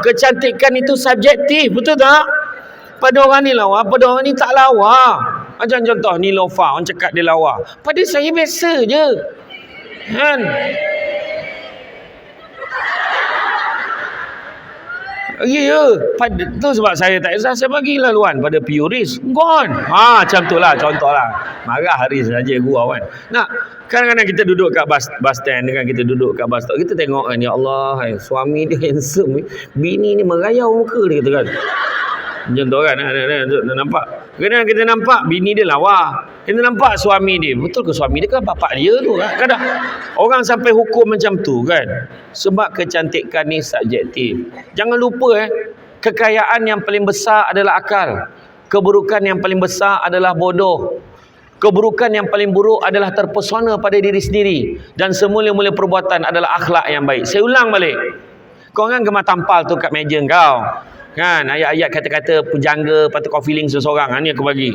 kecantikan itu subjektif, betul tak? Pada orang ni lawa, pada orang ni tak lawa. Macam contoh ni Lofa, orang cakap dia lawa. Pada saya biasa je. Kan? Ya, tu sebab saya tak kisah, saya bagi laluan pada purist. Gone. Macam tu lah, contoh lah. Marah hari saja gurau kan. Nak, kadang-kadang kita duduk kat bus stand dengan kita duduk kat bus stop, kita tengok kan, ya Allah, suami dia handsome, bini ni merayau muka dia, kata kan. Macam tu kan, nampak. Kadang kita nampak bini dia lawa, kita nampak suami dia, betul ke suami dia kan bapak dia tu kan? Kadang orang sampai hukum macam tu kan, sebab kecantikan ni subjektif. Jangan lupa kekayaan yang paling besar adalah akal, keburukan yang paling besar adalah bodoh, keburukan yang paling buruk adalah terpesona pada diri sendiri, dan semula-mula perbuatan adalah akhlak yang baik. Saya ulang balik, kau kan gemar tampal tu kat meja kau kan, ayat-ayat kata-kata pujangga, patut kau feeling seseorang, ni aku bagi.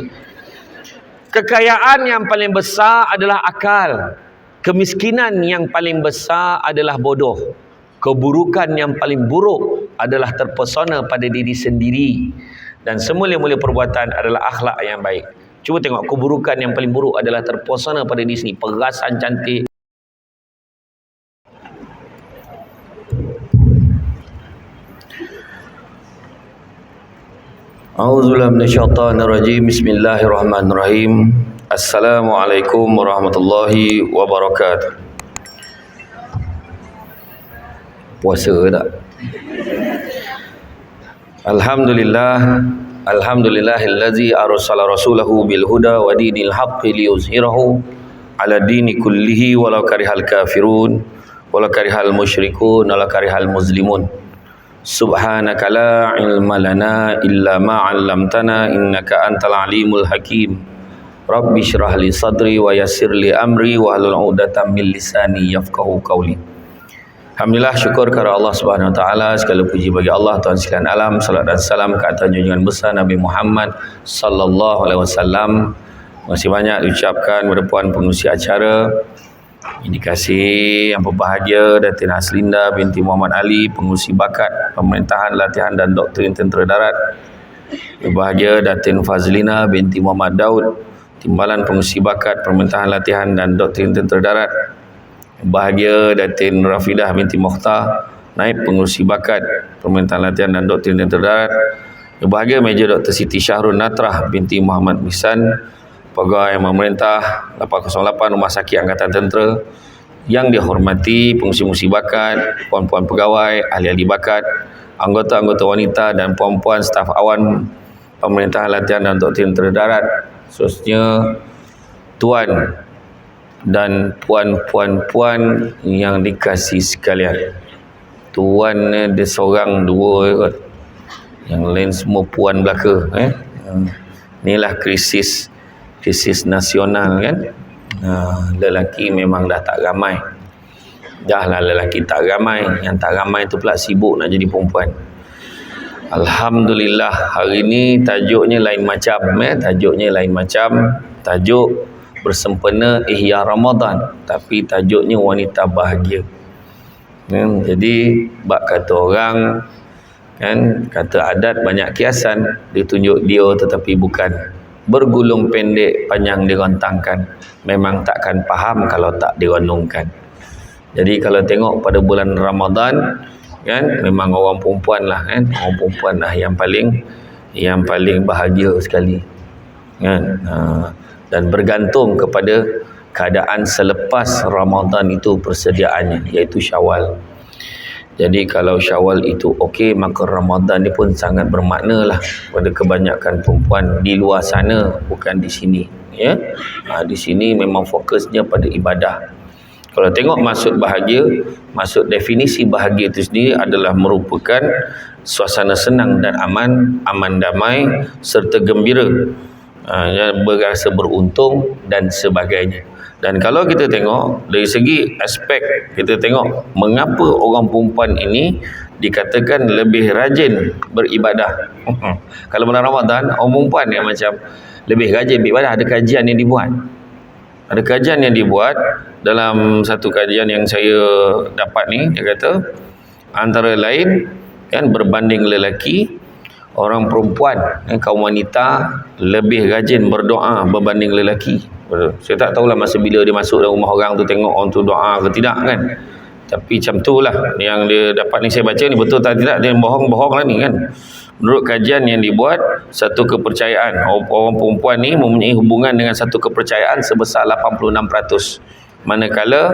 Kekayaan yang paling besar adalah akal, kemiskinan yang paling besar adalah bodoh, keburukan yang paling buruk adalah terpesona pada diri sendiri, dan semula-mula perbuatan adalah akhlak yang baik. Cuba tengok, keburukan yang paling buruk adalah terpesona pada diri sendiri, perasan cantik. A'udzubillahi minasyaitonir rajim. Bismillahirrahmanirrahim. Assalamualaikum warahmatullahi wabarakatuh. Puasa tak? Alhamdulillahillazi arsala rasulahu bil huda wa dinil haqqi liyuzhirahu ala dini kullihi walau karihal kafirun walau karihal musyrikun walau karihal muslimun. Subhanaka la ilma lana illa ma 'allamtana innaka antal alimul hakim. Rabbi shrah li sadri wa yassir li amri wa hlul 'uqdatam min lisani yafqahu qawli. Alhamdulillah, syukur kepada Allah Subhanahu wa taala, segala puji bagi Allah Tuhan sekalian alam. Salat dan salam ke atas junjungan besar Nabi Muhammad sallallahu alaihi wasallam. Masih banyak diucapkan kepada puan pengurusi acara, indikasi yang berbahagia Datin Haslinda binti Muhammad Ali, pengurusi bakat pemerintahan, latihan dan doktrin tentera darat. Berbahagia Datin Fazlina binti Muhammad Daud, timbalan pengurusi bakat pemerintahan, latihan dan doktrin tentera darat. Berbahagia Datin Rafidah binti Mokhtar, naib pengurusi bakat pemerintahan, latihan dan doktrin tentera darat. Berbahagia Major Dr. Siti Syahrul Natrah binti Muhammad Misan, Pegawai Pemerintah 808 Rumah Sakit Angkatan Tentera. Yang dihormati pengurusi bakat, puan-puan pegawai, ahli-ahli bakat, anggota-anggota wanita dan puan-puan staf awan pemerintahan, latihan dan doktrin tentera darat, khususnya tuan dan puan-puan yang dikasihi sekalian. Tuan dia seorang dua kot, yang lain semua puan belaka. Inilah krisis nasional kan. Lelaki memang dah tak ramai. Dah lah lelaki tak ramai, yang tak ramai tu pula sibuk nak jadi perempuan. Alhamdulillah, hari ni tajuknya lain macam. Tajuk bersempena Ihya Ramadan, tapi tajuknya wanita bahagia. Jadi bak kata orang kan, kata adat banyak kiasan, ditunjuk dia tetapi bukan. Bergulung pendek panjang dirontangkan, memang takkan faham kalau tak direnungkan. Jadi kalau tengok pada bulan Ramadan kan, memang orang perempuan lah kan, orang perempuan lah yang paling bahagia sekali kan. Dan bergantung kepada keadaan selepas Ramadan itu persediaannya, iaitu Syawal. Jadi kalau Syawal itu okey, maka Ramadan ni pun sangat bermakna lah pada kebanyakan perempuan di luar sana, bukan di sini ya. Di sini memang fokusnya pada ibadah. Kalau tengok maksud definisi bahagia itu sendiri adalah merupakan suasana senang dan aman damai serta gembira, berasa beruntung dan sebagainya. Dan kalau kita tengok dari segi aspek, kita tengok mengapa orang perempuan ini dikatakan lebih rajin beribadah. Kalau bulan Ramadan, orang perempuan yang macam lebih rajin beribadah. Ada kajian yang dibuat dalam satu kajian yang saya dapat ni, dia kata antara lain kan, berbanding lelaki, orang perempuan, kaum wanita lebih rajin berdoa berbanding lelaki. Saya tak tahulah masa bila dia masuk dalam rumah orang tu tengok orang tu doa ke tidak kan. Tapi macam tu lah yang dia dapat ni, saya baca ni betul tak tidak, dia bohong-bohong lah ni kan. Menurut kajian yang dibuat, satu kepercayaan orang perempuan ni mempunyai hubungan dengan satu kepercayaan sebesar 86%, manakala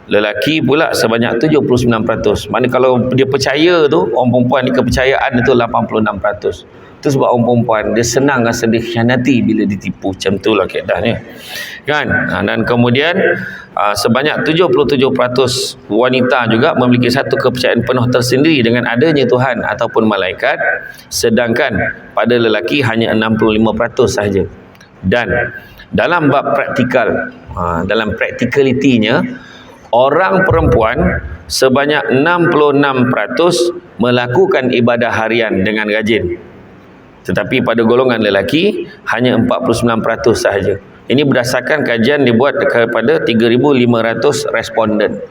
lelaki pula sebanyak 79%. Mana kalau dia percaya tu, orang perempuan ni kepercayaan itu 86%. Itu sebab orang perempuan dia senang rasa dikhianati bila ditipu. Macam tu lah keadaannya kan. Dan kemudian sebanyak 77% wanita juga memiliki satu kepercayaan penuh tersendiri dengan adanya Tuhan ataupun malaikat, sedangkan pada lelaki hanya 65% sahaja. Dan dalam bab praktikal, dalam practicality-nya, orang perempuan sebanyak 66% melakukan ibadah harian dengan rajin. Tetapi pada golongan lelaki hanya 49% sahaja. Ini berdasarkan kajian dibuat kepada 3,500 responden.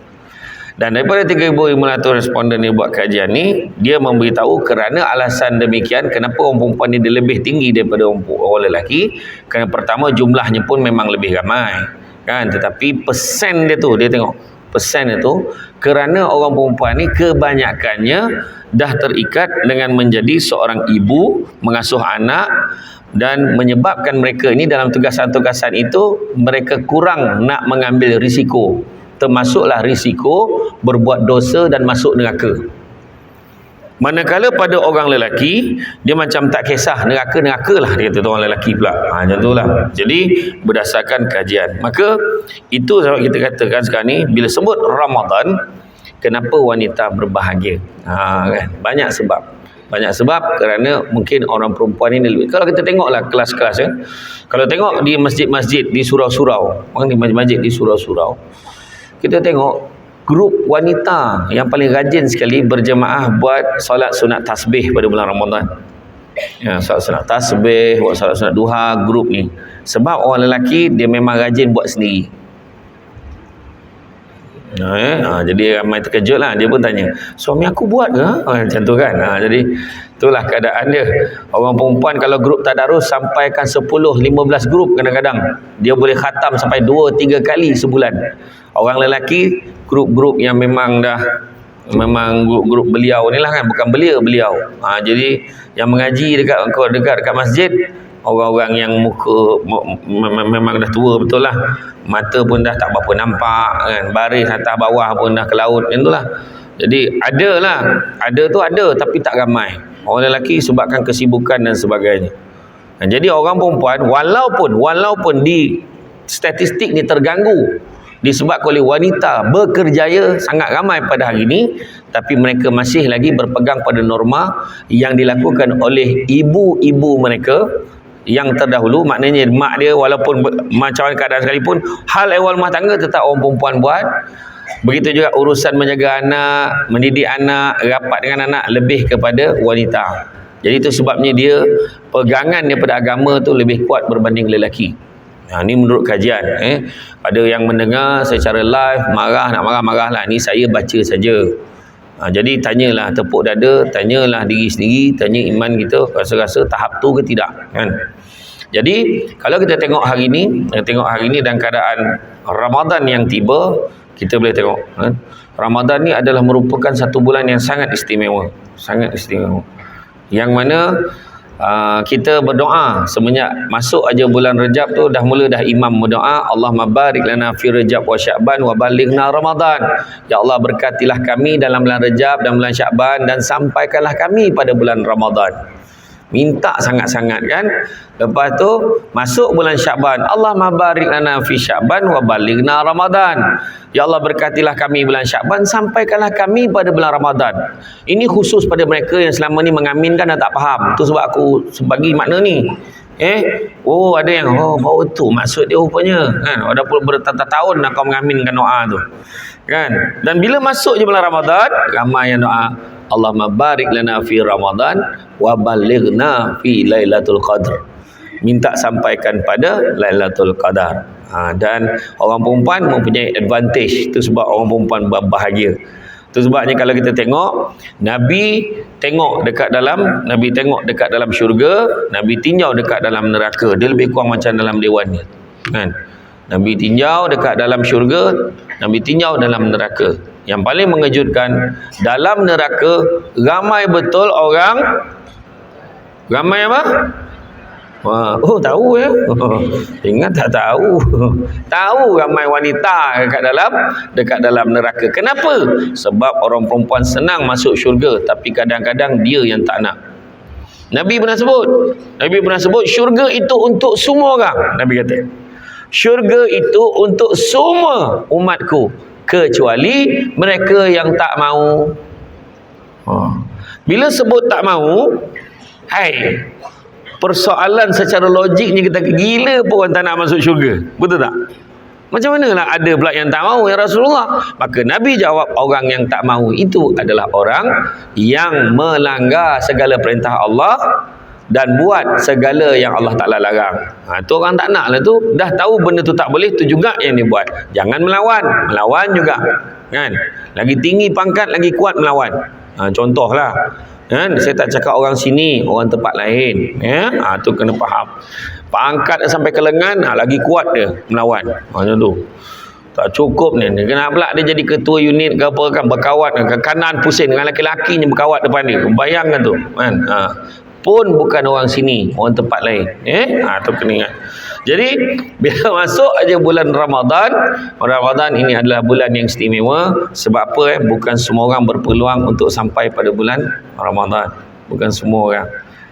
Dan daripada 3,500 responden yang buat kajian ni, dia memberitahu kerana alasan demikian kenapa orang perempuan ni dia lebih tinggi daripada orang lelaki. Kerana pertama, jumlahnya pun memang lebih ramai kan, tetapi persen dia tu, dia tengok persen itu, kerana orang perempuan ni kebanyakannya dah terikat dengan menjadi seorang ibu, mengasuh anak, dan menyebabkan mereka ini dalam tugasan-tugasan itu mereka kurang nak mengambil risiko, termasuklah risiko berbuat dosa dan masuk neraka. Manakala pada orang lelaki, dia macam tak kisah, neraka lah dia kata orang lelaki pula. Macam tu lah. Jadi berdasarkan kajian, maka itu sebab kita katakan sekarang ni bila sebut Ramadan, kenapa wanita berbahagia? Kan? Banyak sebab kerana mungkin orang perempuan ini lebih. Kalau kita tengoklah kelas-kelas kan, kalau tengok di masjid-masjid di surau-surau, di masjid-masjid di surau-surau, kita tengok grup wanita yang paling rajin sekali berjemaah buat solat sunat tasbih pada bulan Ramadan. Solat sunat tasbih, buat solat sunat duha, grup ni. Sebab orang lelaki dia memang rajin buat sendiri. Jadi ramai terkejut lah. Dia pun tanya, suami aku buat ke? Macam tu kan. Jadi itulah keadaan dia. Orang perempuan kalau grup tadarus sampaikan 10-15 grup kadang-kadang, dia boleh khatam sampai 2-3 kali sebulan. Orang lelaki grup-grup yang memang grup beliau ni lah kan, bukan beliau. Jadi yang mengaji dekat masjid, orang-orang yang muka memang dah tua betul lah, mata pun dah tak berapa nampak kan, baris atas bawah pun dah ke laut, itulah. Jadi ada tapi tak ramai. Orang lelaki sebabkan kesibukan dan sebagainya. Jadi orang perempuan walaupun di statistik ni terganggu disebabkan oleh wanita bekerjaya sangat ramai pada hari ini, tapi mereka masih lagi berpegang pada norma yang dilakukan oleh ibu-ibu mereka yang terdahulu. Maknanya mak dia walaupun macam mana keadaan sekalipun, hal ehwal rumah tangga tetap orang perempuan buat. Begitu juga urusan menjaga anak, mendidik anak, rapat dengan anak lebih kepada wanita. Jadi itu sebabnya dia pegangan daripada agama tu lebih kuat berbanding lelaki. Ini menurut kajian. Ada yang mendengar secara live nak marah lah. Ni saya baca saja. Jadi tanyalah tepuk dada, tanyalah diri sendiri, tanya iman kita rasa-rasa tahap tu ke tidak kan. Jadi kalau kita tengok hari ni dan keadaan Ramadan yang tiba, kita boleh tengok kan? Ramadan ni adalah merupakan satu bulan yang sangat istimewa, yang mana kita berdoa semenjak masuk aja bulan Rejab tu dah imam berdoa, Allahumma barik lana fi Rejab wa Sya'ban wa balighna Ramadan. Ya Allah, berkatilah kami dalam bulan Rejab dan bulan Sya'ban dan sampaikanlah kami pada bulan Ramadan. Minta sangat-sangat kan. Lepas tu masuk bulan Sya'ban, Allahumma barik lana fi Sya'ban wa balighna Ramadan. Ya Allah, berkatilah kami bulan Sya'ban, sampaikanlah kami pada bulan Ramadan. Ini khusus pada mereka yang selama ni mengaminkan dan tak faham. Tu sebab aku bagi makna ni. Ada yang baru tu maksud dia rupanya kan. Ada pun bertahun-tahun nak kau mengaminkan doa tu kan. Dan bila masuk je bulan Ramadan, ramai yang doa, Allahumma barik lana fi Ramadan wa balighna fi Lailatul Qadr. Minta sampaikan pada Lailatul Qadar. Dan orang perempuan mempunyai advantage. Itu sebab orang perempuan berbahagia. Itu sebabnya kalau kita tengok Nabi tengok dekat dalam syurga, Nabi tinjau dekat dalam neraka. Dia lebih kurang macam dalam dewan ni, kan? Nabi tinjau dekat dalam syurga, Nabi tinjau dalam neraka. Yang paling mengejutkan, dalam neraka ramai betul orang. Ramai apa? Oh, tahu ya. Ingat tak tahu. Tahu ramai wanita dekat dalam neraka. Kenapa? Sebab orang perempuan senang masuk syurga, tapi kadang-kadang dia yang tak nak. Nabi pernah sebut syurga itu untuk semua orang. Nabi kata, syurga itu untuk semua umatku, kecuali mereka yang tak mau. Bila sebut tak mau, persoalan secara logiknya kita gila pun orang tak nak masuk syurga. Betul tak? Macam manalah ada pula yang tak mau, ya Rasulullah? Maka Nabi jawab, orang yang tak mau itu adalah orang yang melanggar segala perintah Allah dan buat segala yang Allah Ta'ala larang. Tu orang tak nak lah tu. Dah tahu benda tu tak boleh, tu juga yang dia buat. Jangan melawan juga, kan? Lagi tinggi pangkat, lagi kuat melawan. Contohlah, kan? Saya tak cakap orang sini, orang tempat lain, ya? Tu kena faham. Pangkat sampai ke lengan, lagi kuat dia melawan. Macam tu. Tak cukup ni. Kenapa pula dia jadi ketua unit ke apa kan, berkawat ke kanan pusing dengan laki-laki ni berkawat depan dia. Bayangkan tu, kan? Pun bukan orang sini, orang tempat lain. Tu kena ingat. Jadi bila masuk aja bulan Ramadan ini adalah bulan yang istimewa. Sebab apa? Bukan semua orang berpeluang untuk sampai pada bulan Ramadan. Bukan semua orang.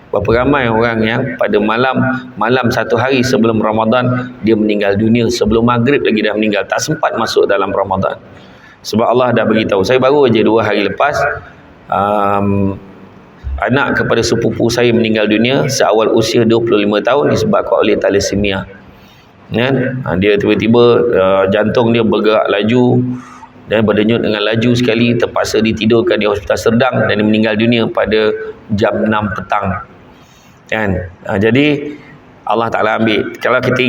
Berapa ramai orang yang pada malam satu hari sebelum Ramadan dia meninggal dunia, sebelum maghrib lagi dah meninggal, tak sempat masuk dalam Ramadan. Sebab Allah dah beritahu. Saya baru aja 2 hari lepas anak kepada sepupu saya meninggal dunia seawal usia 25 tahun disebabkan oleh thalassemia. Kan? Dia tiba-tiba jantung dia bergerak laju dan berdenyut dengan laju sekali, terpaksa ditidurkan di Hospital Serdang dan dia meninggal dunia pada jam 6 petang. Kan? Jadi Allah Ta'ala ambil. Kalau kita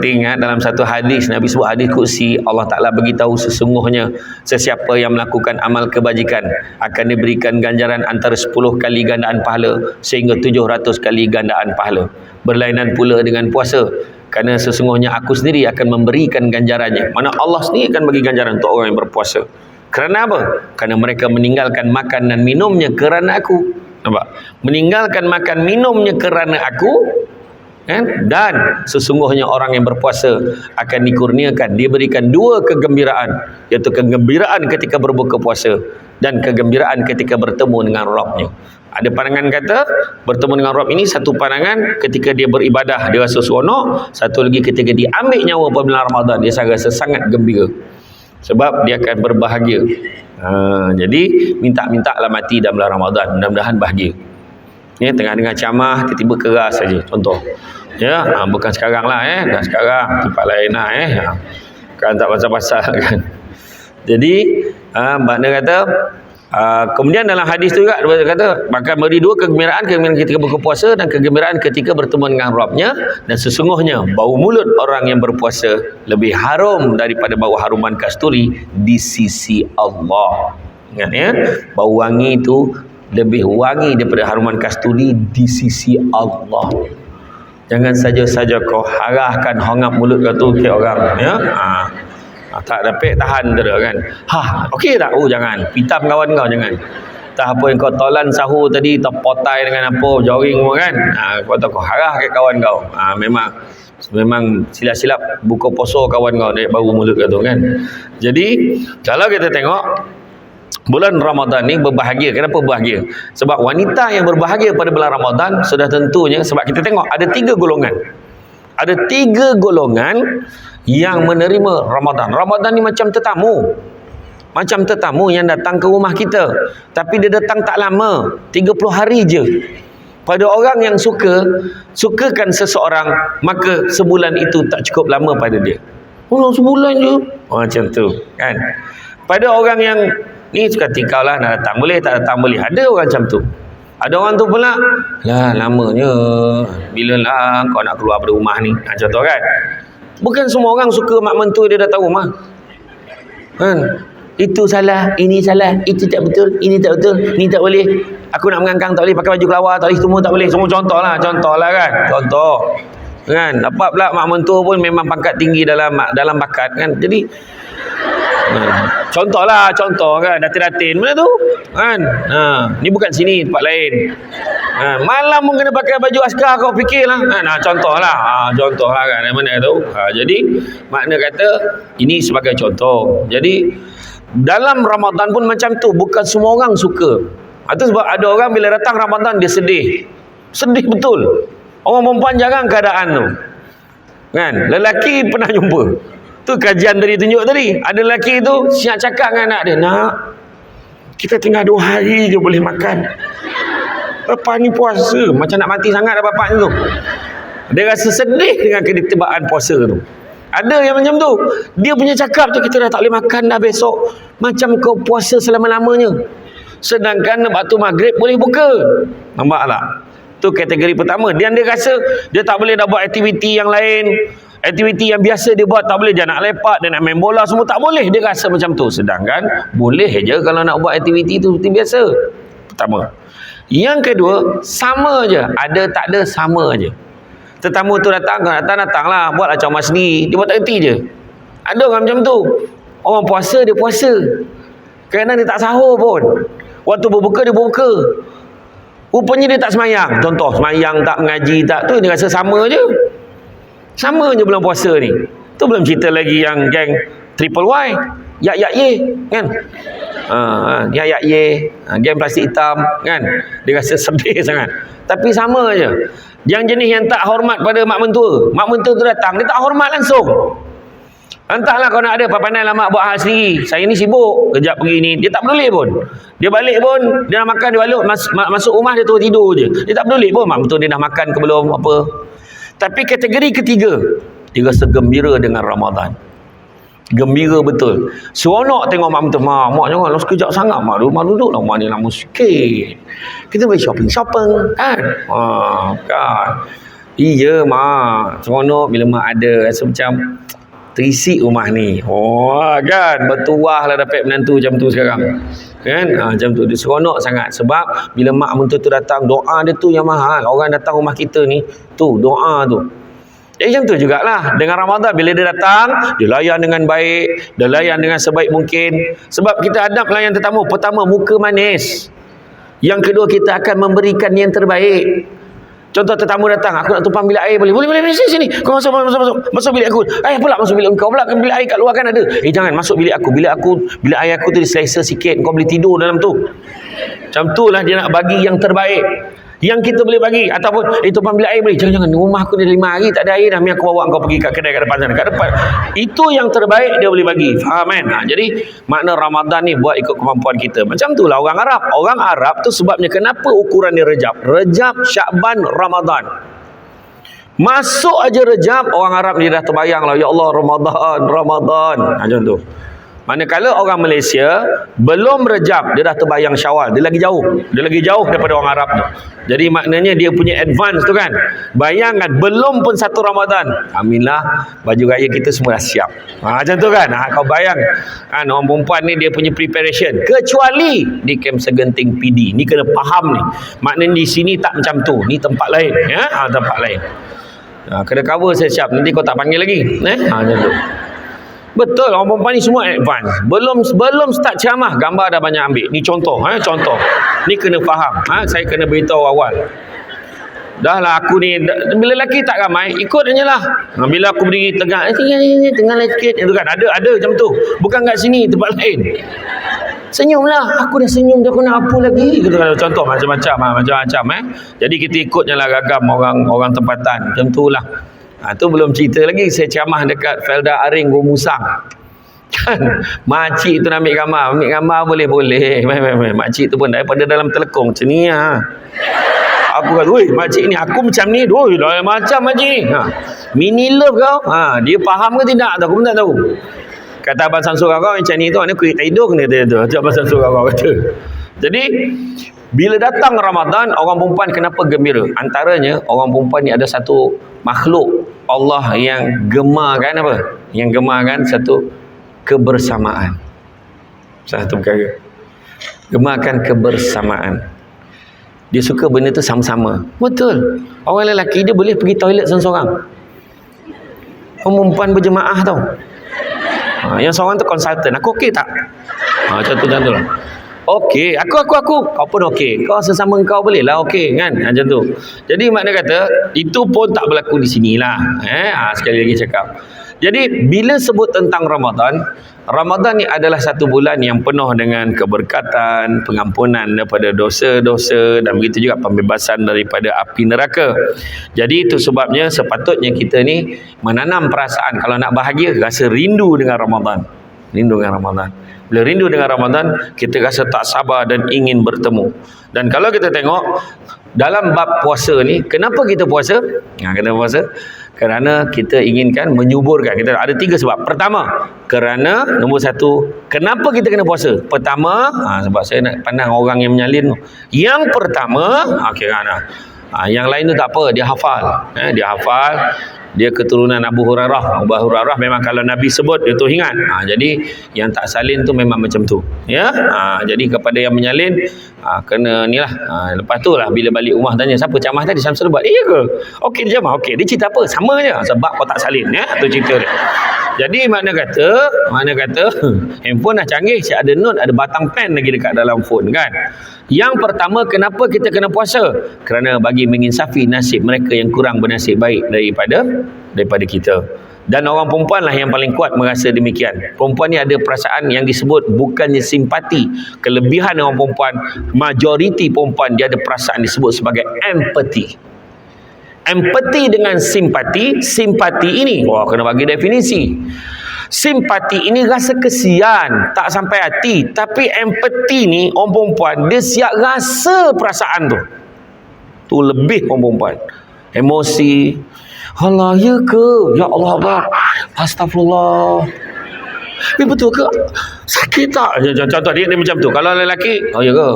ingat dalam satu hadis, Nabi sebut hadis kursi, Allah Ta'ala beritahu sesungguhnya sesiapa yang melakukan amal kebajikan akan diberikan ganjaran antara 10 kali gandaan pahala sehingga 700 kali gandaan pahala. Berlainan pula dengan puasa, kerana sesungguhnya aku sendiri akan memberikan ganjarannya. Mana Allah sendiri akan bagi ganjaran untuk orang yang berpuasa. Kerana apa? Kerana mereka meninggalkan makan dan minumnya kerana aku. Nampak? Meninggalkan makan minumnya kerana aku. Kan? Dan sesungguhnya orang yang berpuasa akan dikurniakan, diberikan 2 kegembiraan, iaitu kegembiraan ketika berbuka puasa dan kegembiraan ketika bertemu dengan Rabbnya. Ada pandangan kata bertemu dengan Rabb ini satu pandangan ketika dia beribadah dia rasa seronok, satu lagi ketika dia ambil nyawa pada bulan Ramadan dia rasa sangat gembira sebab dia akan berbahagia. Jadi minta-mintalah mati dalam bulan Ramadan, mudah-mudahan bahagia. Ni tengah dengar ceramah tiba-tiba keras saja, contoh. Ya, bukan sekarang lah, dah sekarang tempat lain lah, kan tak pasal-pasal kan. Jadi makna kata kemudian dalam hadis tu juga dia kata bahkan beri 2 kegembiraan ketika berbuka puasa dan kegembiraan ketika bertemu dengan Rabbnya, dan sesungguhnya bau mulut orang yang berpuasa lebih harum daripada bau haruman kasturi di sisi Allah. Ingat ya, bau wangi itu lebih wangi daripada haruman kasturi di sisi Allah. Jangan saja-saja kau harahkan hongap mulut kau tu ke orang, ya. Tak dapat tahan dia kan. Okey tak? Jangan. Pitam kawan kau jangan. Tak apa yang kau tolan sahur tadi, terpotai dengan apa, joring kan. Kau harah ke kawan kau. Memang silap-silap buka puasa kawan kau dari bau mulut kau tu kan. Jadi, kalau kita tengok bulan Ramadan ni berbahagia. Kenapa berbahagia? Sebab wanita yang berbahagia pada bulan Ramadan sudah tentunya, sebab kita tengok ada 3 golongan. Ada 3 golongan yang menerima Ramadan. Ramadan ni macam tetamu. Macam tetamu yang datang ke rumah kita. Tapi dia datang tak lama, 30 hari je. Pada orang yang sukakan seseorang, maka sebulan itu tak cukup lama pada dia. Sebulan je. Macam tu kan. Pada orang yang ni suka tikau lah, nak datang boleh, tak datang boleh. Ada orang macam tu. Ada orang tu pula, lah lamanya, bila lah kau nak keluar dari rumah ni. Contoh kan. Bukan semua orang suka mak mentua dia datang rumah. Kan? Itu salah, ini salah, itu tak betul, ini tak betul, ini tak boleh. Aku nak mengangkang tak boleh, pakai baju kelawar tak boleh, semua tak boleh. Semua contoh lah kan. Contoh. Kan? Dapat pula mak mentua pun memang pangkat tinggi dalam bakat kan. Jadi contoh kan, datin-datin mana tu kan. Ni bukan sini, tempat lain. Malam pun kena pakai baju askar, kau fikirlah kan. Contoh lah kan, mana tu. Jadi makna kata ini sebagai contoh. Jadi dalam Ramadan pun macam tu, bukan semua orang suka. Itu sebab ada orang bila datang Ramadan dia sedih betul. Orang perempuan jarang keadaan tu kan. Lelaki pernah jumpa tu, kajian tadi tunjuk tadi, ada lelaki tu siap cakap dengan anak dia, nak kita tinggal 2 hari je boleh makan, lepas ni puasa, macam nak mati sangat dah bapak ni tu. Dia rasa sedih dengan ketibaan puasa tu. Ada yang macam tu, dia punya cakap tu, kita dah tak boleh makan dah besok, macam kau puasa selama-lamanya, sedangkan waktu maghrib boleh buka. Nampak tak? Tu kategori pertama. Dia rasa dia tak boleh dah buat aktiviti yang lain, aktiviti yang biasa dia buat tak boleh. Dia nak lepak, dia nak main bola, semua tak boleh. Dia rasa macam tu. Sedangkan boleh je kalau nak buat aktiviti tu seperti biasa. Pertama. Yang kedua, sama je, ada tak ada sama je. Tetamu tu datang lah, buatlah cawan sendiri, dia buat tak erti je. Ada orang macam tu. Orang puasa dia puasa, kadang-kadang dia tak sahur pun, waktu berbuka dia berbuka. Rupanya dia tak semayang. Contoh, semayang tak, mengaji tak, tu dia rasa sama je. Sama je bulan puasa ni. Tu belum cerita lagi yang geng Triple Y, Yak Ye kan. Yak Ye, geng plastik hitam kan. Dia rasa sedih sangat. Tapi sama je. Yang jenis yang tak hormat pada mak mentua tu datang, dia tak hormat langsung. Entahlah kau nak ada pandai lah mak buat hal sendiri, saya ni sibuk, kejap pergi ni. Dia tak peduli pun. Dia balik pun, dia nak makan, dia balik masuk rumah, dia terus tidur je. Dia tak peduli pun mak mentua dia dah makan ke belum apa. Tapi kategori ketiga, dia rasa gembira dengan Ramadan. Gembira betul. Seronok tengok mak mentua. Mak janganlah sekejap sangat mak duduk lah, mak ni lama sikit. Kita boleh shopping kan. Kan. Iya mak, seronok bila mak ada, rasa macam terisi rumah ni. Kan, bertuah lah dapat menantu macam tu sekarang kan. Macam tu dia seronok sangat. Sebab bila mak mentua tu datang, doa dia tu yang mahal. Orang datang rumah kita ni tu doa tu. Jadi macam tu jugalah dengan Ramadan. Bila dia datang, dia layan dengan baik, dia layan dengan sebaik mungkin. Sebab kita adab layan tetamu, pertama muka manis, yang kedua kita akan memberikan yang terbaik. Contoh tetamu datang, aku nak tumpang bilik air, boleh sini. Kau masuk bilik aku. Pula masuk bilik engkau pula, kan bilik air kat luar kan ada. Jangan masuk bilik aku. Bilik air aku tu diselesa sikit, kau boleh tidur dalam tu. Macam tu lah dia nak bagi yang terbaik yang kita boleh bagi. Ataupun tumpang bilik air boleh. Jangan rumah aku dah 5 hari tak ada air dah, biar aku bawa kau pergi kat kedai kat depan sana, kat depan. Itu yang terbaik dia boleh bagi. Faham kan? Jadi makna Ramadan ni buat ikut kemampuan kita. Macam tu lah orang Arab. Orang Arab tu sebabnya kenapa ukuran dia Rejab, Syakban, Ramadan. Masuk aja Rejab, orang Arab dia dah terbayang lah, ya Allah Ramadan. Macam tu. Manakala orang Malaysia belum Rejab, dia dah terbayang Syawal. Dia lagi jauh daripada orang Arab tu. Jadi maknanya dia punya advance tu kan. Bayangkan belum pun 1 Ramadan, alhamdulillah baju raya kita semua dah siap. Macam tu kan. Kau bayang kan, orang perempuan ni dia punya preparation. Kecuali di Kem Segenting PD. Ni kena faham ni. Maknanya di sini tak macam tu. Ni tempat lain ya. Tempat lain. Kena cover saya siap. Nanti kau tak panggil lagi. Macam tu. Betul, orang perempuan ni semua advance. Belum start ceramah, gambar dah banyak ambil. Ni contoh, contoh. Ni kena faham. Saya kena beritahu awal. Dah lah aku ni, bila lelaki tak ramai, ikut je lah. Bila aku berdiri tegak, tengah sikit. Itu kan, ada macam tu. Bukan kat sini, tempat lain. Senyumlah, aku dah senyum, aku nak apa lagi? Contoh macam-macam. Jadi kita ikut je lah gagam orang tempatan. Macam tu lah. Tu belum cerita lagi saya ceramah dekat Felda Aring Gomusang kan. Makcik tu nak ambil gambar boleh. Makcik tu pun daripada dalam telekong macam ni aku kata, weh makcik ni aku macam ni, dah macam makcik mini love kau. Dia faham ke tidak aku pun tak tahu. Kata Abang Samsul kau macam ni tu, aku tidur kena tu. Abang Samsul kau kata. Jadi bila datang Ramadan, orang perempuan kenapa gembira? Antaranya orang perempuan ni ada satu makhluk Allah yang gemarkan apa? Yang gemarkan satu kebersamaan. Satu perkara. Gemarkan kebersamaan. Dia suka benda tu sama-sama. Betul. Orang lelaki dia boleh pergi toilet seorang-seorang. Perempuan berjemaah tau. Yang seorang tu konsultan. Aku okey tak? Contoh lah. Okey, aku. Kau pun okey. Kau sesama kau boleh lah okey kan? Macam tu. Jadi makna kata, itu pun tak berlaku di sinilah. Sekali lagi cakap. Jadi bila sebut tentang Ramadan ni adalah satu bulan yang penuh dengan keberkatan, pengampunan daripada dosa-dosa dan begitu juga pembebasan daripada api neraka. Jadi itu sebabnya sepatutnya kita ni menanam perasaan kalau nak bahagia, rasa rindu dengan Ramadan. Bila rindu dengan Ramadan, kita rasa tak sabar dan ingin bertemu. Dan kalau kita tengok dalam bab puasa ni, kenapa kita puasa? Kenapa puasa? Kerana kita inginkan menyuburkan. Kita ada 3 sebab. Pertama, kerana nombor 1, kenapa kita kena puasa? Pertama, sebab saya nak pandang orang yang menyalin tu. Yang pertama, yang lain tu tak apa, dia hafal. Dia hafal. Dia keturunan Abu Hurairah. Abu Hurairah memang kalau Nabi sebut dia tu ingat. Jadi yang tak salin tu memang macam tu. Ya. Jadi kepada yang menyalin kena nilah. Lepas tu lah bila balik rumah tanya siapa ceramah tadi Syamsul buat. Iya ke? Okey dia ceramah. Okey dia cerita apa? Sama je sebab kau tak salin ya. Tu cerita dia. Jadi makna kata handphone dah canggih, si ada note, ada batang pen lagi dekat dalam phone kan. Yang pertama, kenapa kita kena puasa? Kerana bagi menginsafi nasib mereka yang kurang bernasib baik daripada kita. Dan orang perempuan lah yang paling kuat merasa demikian. Perempuan ni ada perasaan yang disebut bukannya simpati. Kelebihan orang perempuan, majoriti perempuan dia ada perasaan disebut sebagai empathy. Empati dengan simpati. Simpati ini, kena bagi definisi. Simpati ini rasa kesian, tak sampai hati. Tapi empati ni, orang perempuan, dia siap rasa perasaan tu. Tu lebih orang perempuan. Emosi. Allah, ya ke? Ya Allah. Astagfirullah. Betul ke? Sakit tak? Contoh dia macam tu. Kalau lelaki, ya ke?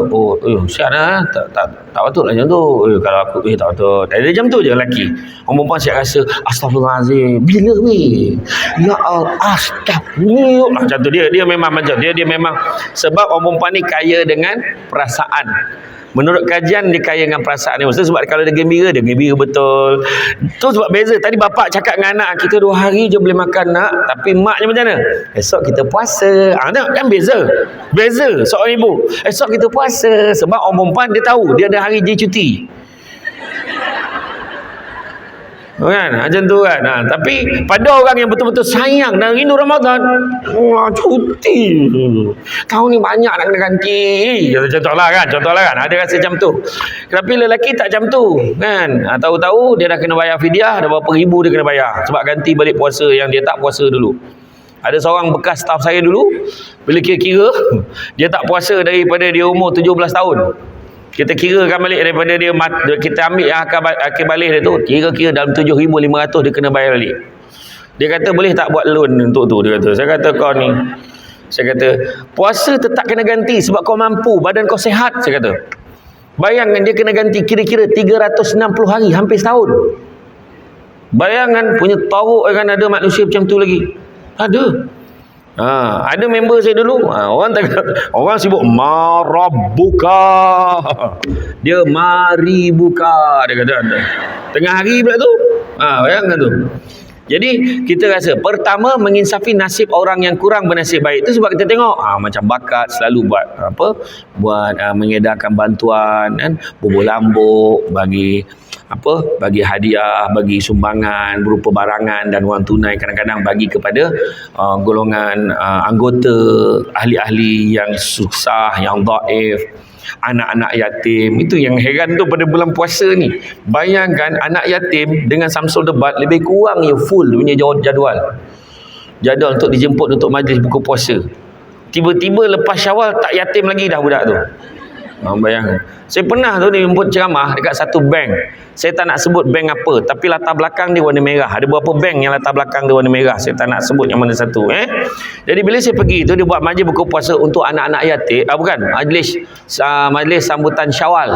Siap lah. Tak patut lah macam tu. Kalau aku, tak patut. Dia macam tu je lelaki. Orang perempuan siap rasa, astagfirullahalazim. Bila ni? Ya Allah, astagfirullah. Macam tu dia memang macam dia memang. Sebab orang perempuan ni kaya dengan perasaan. Menurut kajian dia kaya dengan perasaan ni. Maksudnya sebab kalau dia gembira betul. Tu sebab beza. Tadi bapak cakap dengan anak, kita 2 hari je boleh makan nak. Tapi maknya macam mana? Esok kita puasa. Tengok kan beza. Seorang ibu. Esok kita puasa. Sebab orang perempuan dia tahu. Dia ada hari dia cuti. Kan? Macam tu kan. Tapi pada orang yang betul-betul sayang dan rindu Ramadan, cuti. Tahun ni banyak nak kena ganti. Contohlah kan. Ada rasa macam tu. Tapi lelaki tak macam tu. Kan? Tahu-tahu dia dah kena bayar fidyah, dah berapa ribu dia kena bayar. Sebab ganti balik puasa yang dia tak puasa dulu. Ada seorang bekas staf saya dulu, bila kira-kira, dia tak puasa daripada dia umur 17 tahun. Kita kirakan balik daripada dia, kita ambil yang akhir balik dia tu, kira-kira dalam 7,500 dia kena bayar balik. Dia kata boleh tak buat loan untuk tu, dia kata. Saya kata kau ni, puasa tetap kena ganti sebab kau mampu, badan kau sihat, saya kata. Bayangkan dia kena ganti kira-kira 360 hari, hampir setahun. Bayangan punya teruk kan ada manusia macam tu lagi. Ada. Ada member saya dulu, orang sibuk marabbuka. Dia mari buka, dia kata. Tengah hari pula tu. Bayangkan tu. Jadi kita rasa pertama menginsafi nasib orang yang kurang bernasib baik. Itu sebab kita tengok macam bakat selalu buat mengedarkan bantuan kan, bubur lambuk, bagi hadiah, bagi sumbangan berupa barangan dan wang tunai, kadang-kadang bagi kepada golongan anggota, ahli-ahli yang susah, yang dhaif, anak-anak yatim. Itu yang heran tu pada bulan puasa ni. Bayangkan anak yatim dengan Samsul Debat lebih kurang ya full punya jadual untuk dijemput untuk majlis buka puasa. Tiba-tiba lepas Syawal tak yatim lagi dah budak tu. Bayangkan. Saya pernah tu ni jemput ceramah dekat satu bank. Saya tak nak sebut bank apa, tapi latar belakang dia warna merah. Ada beberapa bank yang latar belakang dia warna merah. Saya tak nak sebut yang mana satu. Jadi bila saya pergi tu, dia buat majlis buka puasa untuk anak-anak yatim. Majlis sambutan Syawal.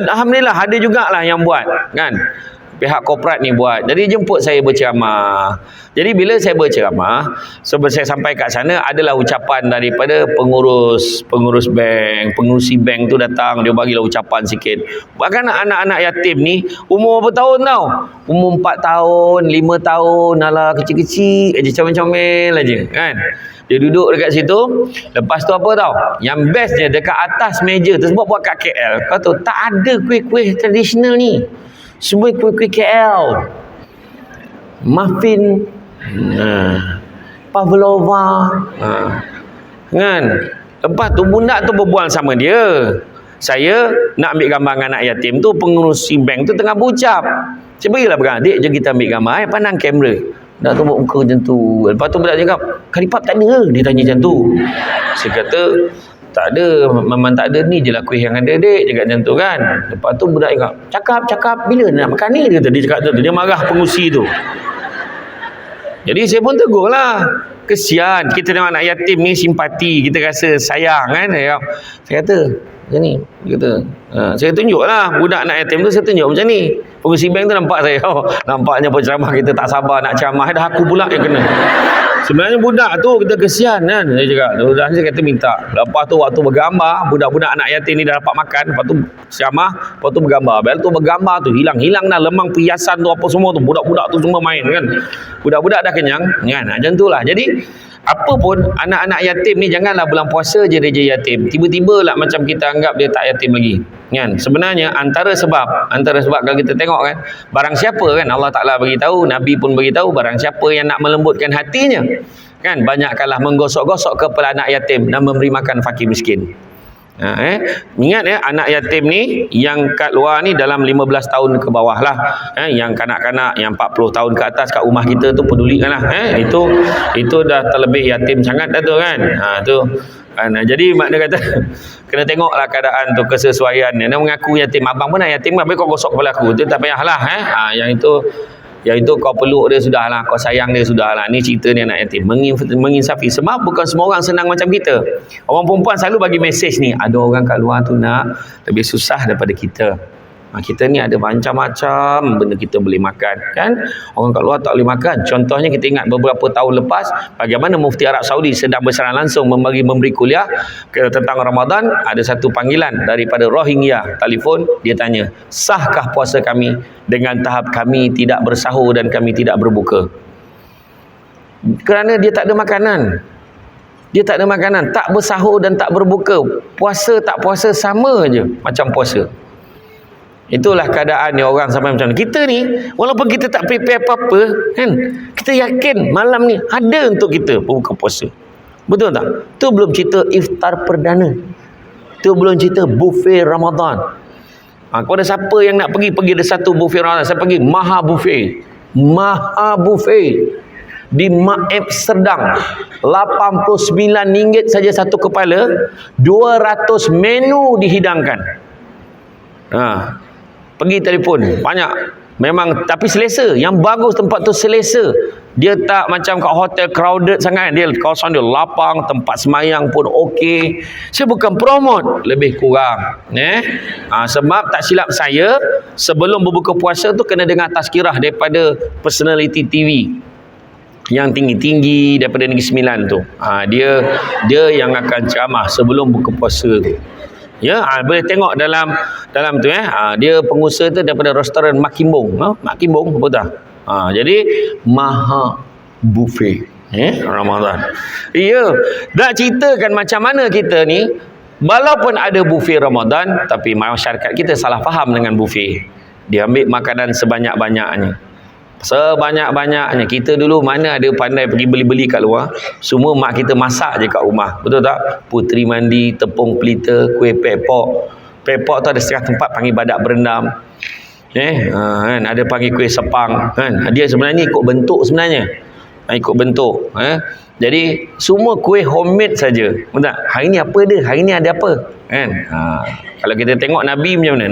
Alhamdulillah ada jugalah yang buat kan. pihak korporat ni buat. Jadi jemput saya berceramah. Jadi bila saya berceramah, sebelum saya sampai kat sana adalah ucapan daripada pengurus bank, pengurusi bank tu datang, dia bagilah ucapan sikit. Bahkan anak-anak yatim ni umur berapa tahun tau? Umur 4 tahun, 5 tahun, alah kecil-kecil aja, comel-comel aja kan. Dia duduk dekat situ. Lepas tu apa tau? Yang bestnya dekat atas meja tu, sebab buat kat KL, kau tahu tak ada kuih-kuih tradisional ni. Semua kuih-kuih KL. Muffin, pavlova, kan? Lepas tu budak tu berbual sama dia. Saya nak ambil gambar dengan anak yatim tu, pengurusi bank tu tengah berucap. Saya berilah pegang, "Dek, jom kita ambil gambar." Pandang kamera. Budak tu buat muka macam tu. Lepas tu budak cakap, "Karipap tak ada?" Dia tanya macam tu. Saya kata, "Tak ada, memang tak ada, ni je lah kuih yang ada, dek." Cakap macam tu kan. Lepas tu budak cakap, "Cakap, bila nak makan ni?" Dia cakap tu. Dia marah pengurusi tu. Jadi saya pun tegur lah. Kesian, kita tengok anak yatim ni simpati, kita rasa sayang kan. Saya kata, macam ni. Dia kata, saya tunjuk lah budak anak yatim tu, saya tunjuk macam ni. Pengurusi bank tu nampak saya, nampaknya penceramah kita tak sabar nak ceramah, dah aku pula yang kena. Sebenarnya budak tu kita kesian kan. Saya cakap, budak ni saya kata minta. Lepas tu waktu bergambar, budak-budak anak yatim ni dah dapat makan. Lepas tu ceramah, lepas tu bergambar. Lepas tu bergambar tu hilang dah lemang perhiasan tu apa semua tu. Budak-budak tu semua main kan. Budak-budak dah kenyang kan. Macam tu lah. Jadi apa pun anak-anak yatim ni janganlah bulan puasa je dia yatim. Tiba-tiba lah macam kita anggap dia tak yatim lagi. Kan? Sebenarnya antara sebab kalau kita tengok kan, barang siapa kan Allah Taala bagi tahu, Nabi pun bagi tahu, barang siapa yang nak melembutkan hatinya kan, banyakkanlah menggosok-gosok kepala anak yatim dan memberi makan fakir miskin. Ingat ya, anak yatim ni yang kat luar ni dalam 15 tahun ke bawah lah, yang kanak-kanak yang 40 tahun ke atas kat rumah kita tu pedulikan lah, itu dah terlebih yatim sangat dah tu kan. Jadi makna kata kena tengoklah keadaan tu, kesesuaian. Dia mengaku yatim, abang pun nak yatim, habis kau gosok kepala aku tu tak payahlah. Yang itu kau peluk dia sudahlah, kau sayang dia sudahlah. Ni cerita ni anak yatim, menginsafi. Sebab bukan semua orang senang macam kita. Orang perempuan selalu bagi mesej ni, ada orang kat luar tu nak lebih susah daripada kita. Kita ni ada macam-macam benda kita boleh makan kan. Orang kat luar tak boleh makan. Contohnya kita ingat beberapa tahun lepas bagaimana Mufti Arab Saudi sedang berserangan langsung memberi kuliah tentang Ramadan. Ada satu panggilan daripada Rohingya, telefon, dia tanya, "Sahkah puasa kami dengan tahap kami tidak bersahur dan kami tidak berbuka?" Kerana dia tak ada makanan. Dia tak ada makanan, tak bersahur dan tak berbuka. Puasa tak puasa sama je macam puasa. Itulah keadaan ni orang sampai macam ni. Kita ni walaupun kita tak prepare apa-apa kan, kita yakin malam ni ada untuk kita berbuka puasa. Betul tak? Tu belum cerita iftar perdana. Tu belum cerita buffet Ramadan. Kepada siapa yang nak pergi ada satu buffet Ramadan. Saya pergi Maha Buffet di Maib Serdang. RM89 saja satu kepala, 200 menu dihidangkan. Pergi telefon banyak memang, tapi selesa. Yang bagus tempat tu selesa. Dia tak macam kat hotel crowded sangat. Dia kawasan dia lapang, tempat semayang pun okey. Saya bukan promote, lebih kurang sebab tak silap saya sebelum berbuka puasa tu kena dengar tazkirah daripada personality TV yang tinggi-tinggi daripada Negeri Sembilan tu. Dia yang akan ceramah sebelum buka puasa tu. Ya, boleh tengok dalam tu dia pengusaha tu daripada restoran Makimbong. Makimbong apa tak? Jadi Maha Buffet Ramadan. Ya, nak ceritakan macam mana kita ni walaupun ada buffet Ramadan, tapi masyarakat kita salah faham dengan buffet. Dia ambil makanan sebanyak-banyaknya. Kita dulu mana ada pandai pergi beli-beli kat luar. Semua mak kita masak je kat rumah. Betul tak? Puteri mandi, tepung pelita, kuih pepok. Pepok tu ada setengah tempat panggil badak berendam. Kan? Ada panggil kuih sepang. Kan? Dia sebenarnya ikut bentuk sebenarnya. Ikut bentuk. Jadi semua kuih homemade saja. Betul tak? Hari ni apa dia? Hari ni ada apa? Kan? Kalau kita tengok Nabi macam mana?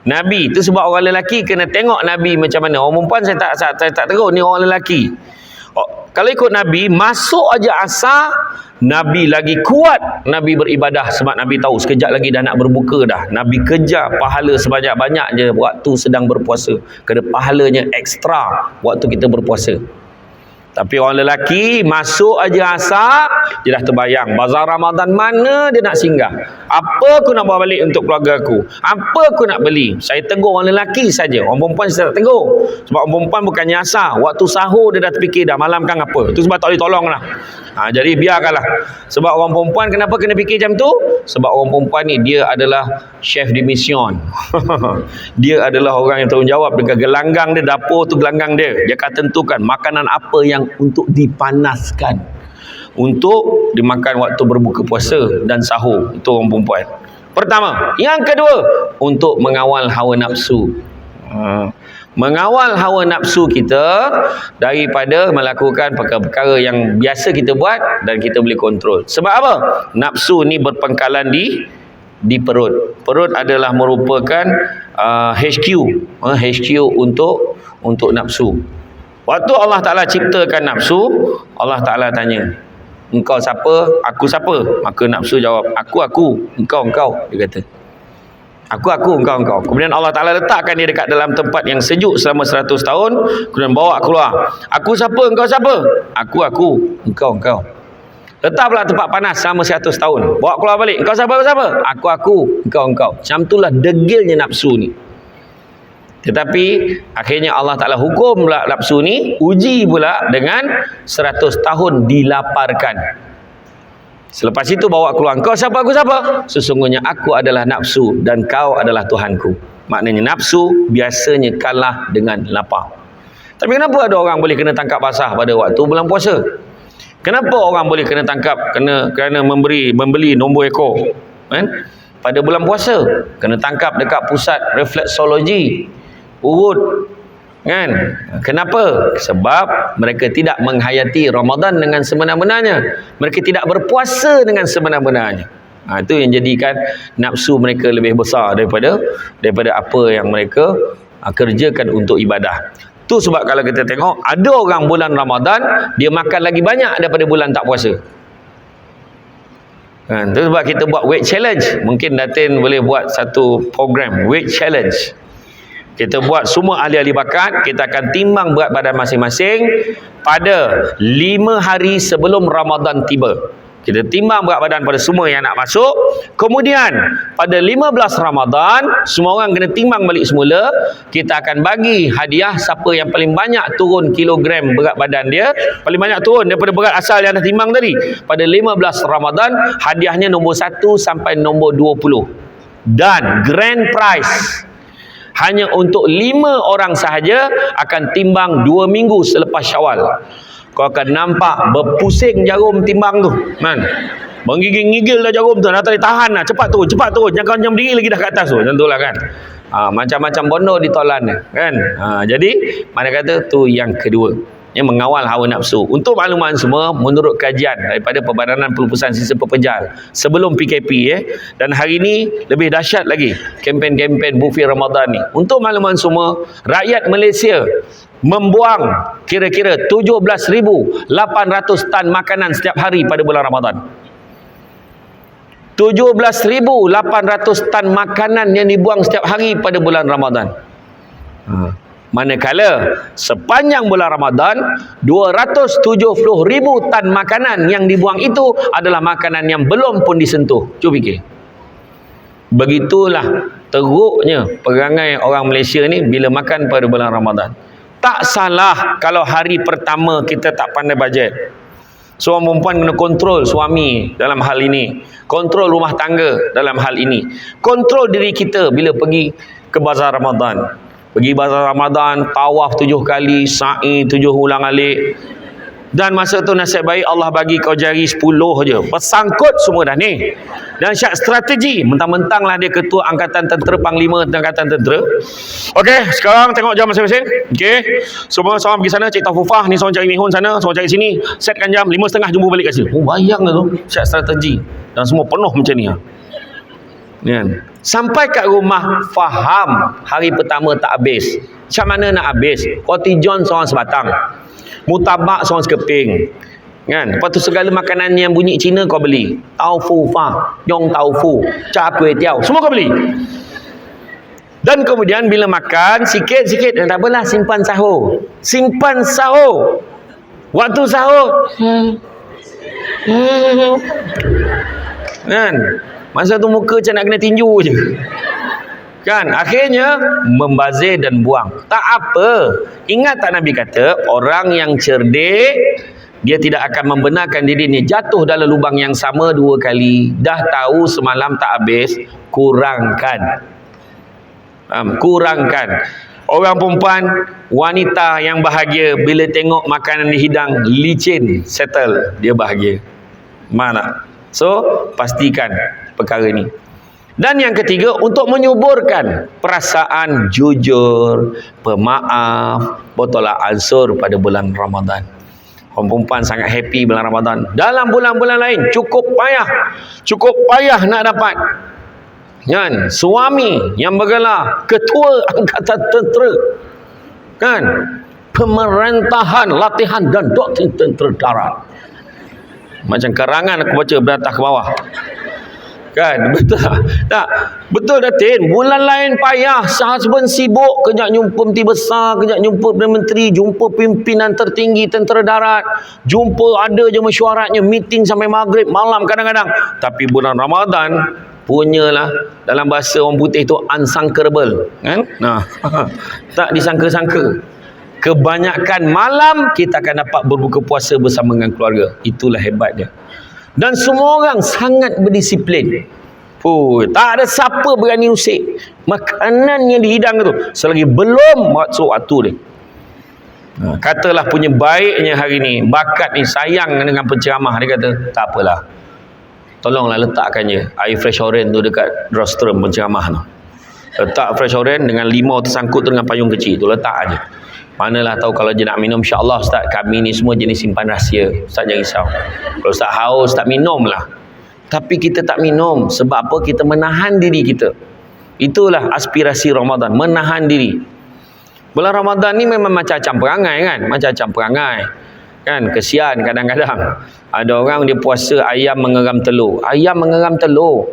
Nabi tu sebab orang lelaki kena tengok Nabi macam mana. Orang perempuan saya tak tegur, ni orang lelaki. Kalau ikut Nabi, masuk aja asar, Nabi lagi kuat, Nabi beribadah sebab Nabi tahu sekejap lagi dah nak berbuka dah. Nabi kejar pahala sebanyak-banyak je waktu sedang berpuasa. Kerana pahalanya ekstra waktu kita berpuasa. Tapi orang lelaki masuk aja asar, dia dah terbayang bazar Ramadan mana dia nak singgah. Apa aku nak bawa balik untuk keluarga aku? Apa aku nak beli? Saya tegur orang lelaki saja. Orang perempuan saya tak tegur. Sebab orang perempuan bukannya asar. Waktu sahur dia dah terfikir dah malam kan apa. Itu sebab tak boleh tolong lah. Jadi biarkanlah. Sebab orang perempuan kenapa kena fikir macam tu? Sebab orang perempuan ni dia adalah chef de mission. Dia adalah orang yang tanggungjawab dengan gelanggang dia, dapur tu gelanggang dia. Dia akan tentukan makanan apa yang untuk dipanaskan, untuk dimakan waktu berbuka puasa dan sahur. Itu orang perempuan. Pertama. Yang kedua, untuk mengawal hawa nafsu. Mengawal hawa nafsu kita daripada melakukan perkara-perkara yang biasa kita buat dan kita boleh kontrol. Sebab apa? Nafsu ni berpangkalan di perut. Perut adalah merupakan HQ untuk nafsu. Waktu Allah Ta'ala ciptakan nafsu, Allah Ta'ala tanya, engkau siapa? Aku siapa? Maka nafsu jawab, aku, engkau, dia kata. Aku, engkau. Kemudian Allah Ta'ala letakkan dia dekat dalam tempat yang sejuk selama 100 tahun. Kemudian bawa keluar. Aku siapa? Engkau siapa? Aku, engkau. Letak pula tempat panas selama 100 tahun. Bawa keluar balik. Engkau siapa? Aku, engkau. Macam itulah degilnya nafsu ni. Tetapi akhirnya Allah Ta'ala hukum pula nafsu ni, uji pula dengan 100 tahun dilaparkan. Selepas itu bawa keluar, engkau siapa? Aku siapa? Sesungguhnya aku adalah nafsu dan kau adalah Tuhanku. Maknanya nafsu biasanya kalah dengan lapar. Tapi kenapa ada orang boleh kena tangkap basah pada waktu bulan puasa? Kenapa orang boleh kena tangkap kerana membeli nombor ekor pada bulan puasa? Kena tangkap dekat pusat refleksologi urut. Kenapa? Sebab mereka tidak menghayati Ramadan dengan sebenar-benarnya. Mereka tidak berpuasa dengan sebenar-benarnya. Itu yang jadikan nafsu mereka lebih besar daripada apa yang mereka kerjakan untuk ibadah. Tu sebab kalau kita tengok, ada orang bulan Ramadan dia makan lagi banyak daripada bulan tak puasa. Itu sebab kita buat weight challenge. Mungkin Datin boleh buat satu program weight challenge. Kita buat semua ahli-ahli bakat, kita akan timbang berat badan masing-masing pada 5 hari sebelum Ramadan tiba. Kita timbang berat badan pada semua yang nak masuk. Kemudian pada 15 Ramadan, semua orang kena timbang balik semula. Kita akan bagi hadiah siapa yang paling banyak turun kilogram berat badan dia, paling banyak turun daripada berat asal yang dah timbang tadi. Pada 15 Ramadan, hadiahnya nombor 1 sampai nombor 20. Dan grand prize hanya untuk 5 orang sahaja akan timbang 2 minggu selepas Syawal. Kau akan nampak berpusing jarum timbang tu, kan? Menggigil-gigil dah jarum tu, dah tak boleh tahan dah. Cepat turun. Jangan jam diri lagi dah kat atas tu. Macam itulah kan. Macam-macam bondo ditolan kan. Jadi mana kata tu yang kedua, yang mengawal hawa nafsu. Untuk makluman semua, menurut kajian daripada Perbadanan Pelupusan Sistem Pekerjaan sebelum PKP dan hari ini lebih dahsyat lagi kempen-kempen buffet Ramadan ni. Untuk makluman semua, rakyat Malaysia membuang kira-kira 17,800 tan makanan setiap hari pada bulan Ramadan. 17,800 tan makanan yang dibuang setiap hari pada bulan Ramadan. Manakala sepanjang bulan Ramadan 270,000 tan makanan yang dibuang itu adalah makanan yang belum pun disentuh. Cuba fikir. Begitulah teruknya perangai orang Malaysia ni bila makan pada bulan Ramadan. Tak salah kalau hari pertama kita tak pandai bajet. Seorang perempuan kena kontrol suami dalam hal ini, kontrol rumah tangga dalam hal ini, kontrol diri kita bila pergi ke bazar Ramadan. Pergi bazar Ramadan, tawaf 7 kali, sa'i 7 ulang alik. Dan masa tu nasib baik Allah bagi kau jari 10 je. Bersangkut semua dah ni. Dan syak strategi. Mentang-mentang lah dia ketua angkatan tentera, panglima angkatan tentera. Okey, sekarang tengok jam masing-masing. Okey. Semua seorang pergi sana cari tafufah, ni seorang cari mihun sana, seorang cari sini. Setkan jam 5.30 jumpa balik kat sini. Oh, bayang lah tu. Syak strategi. Dan semua penuh macam ni. Kan? Sampai kat rumah faham hari pertama tak habis. Macam mana nak habis? Roti john seorang sebatang. Mutabak seorang sekeping. Kan? Lepas tu segala makanan yang bunyi Cina kau beli. Taufu fa, yong taufu, cha kuih tiao, semua kau beli. Dan kemudian bila makan sikit-sikit, tak apalah, simpan sahur. Simpan sahur. Waktu sahur. Kan? Masa tu muka macam nak kena tinju je. Kan? Akhirnya membazir dan buang. Tak apa. Ingat tak Nabi kata, orang yang cerdik, dia tidak akan membenarkan dirinya jatuh dalam lubang yang sama 2 kali. Dah tahu semalam tak habis, kurangkan. Kurangkan. Orang perempuan, wanita yang bahagia bila tengok makanan dihidang licin, settle, dia bahagia. Mana? So, pastikan perkara ni. Dan yang ketiga, untuk menyuburkan perasaan jujur, pemaaf, bertolak ansur pada bulan Ramadan. Orang perempuan sangat happy bulan Ramadan. Dalam bulan-bulan lain cukup payah nak dapat. Kan? Suami yang bergelar ketua angkatan tentera. Kan? Pemerintahan, latihan dan doktrin tentera darat. Macam karangan aku baca beratas ke bawah. Kan? Betul tak? Betul Datin. Bulan lain payah, husband sibuk, kejap jumpa Menteri Besar, kejap jumpa Perdana Menteri, jumpa pimpinan tertinggi tentera darat, jumpa ada je mesyuaratnya, meeting sampai maghrib malam kadang-kadang. Tapi bulan Ramadan punyalah, dalam bahasa orang putih tu unsankerable, kan? Nah, tak disangka-sangka. Kebanyakan malam kita akan dapat berbuka puasa bersama dengan keluarga. Itulah hebatnya. Dan semua orang sangat berdisiplin. Tak ada siapa berani usik makanan yang dihidang tu selagi belum waktu dia. Katalah punya baiknya hari ni, bakat ni, sayang dengan penceramah, dia kata tak apalah, tolonglah letakkan je air fresh orange tu dekat rostrum penceramah tu. Letak fresh orange dengan limau tersangkut tu dengan payung kecil tu, letak aje. Manalah tahu kalau dia nak minum, insya-Allah Ustaz, kami ni semua jenis simpan rahsia. Ustaz jangan risau. Kalau Ustaz haus, tak minum lah. Tapi kita tak minum. Sebab apa? Kita menahan diri kita. Itulah aspirasi Ramadan, menahan diri. Bulan Ramadan ni memang macam-macam perangai kan? Macam-macam perangai. Kan? Kesian kadang-kadang. Ada orang dia puasa ayam mengeram telur. Ayam mengeram telur.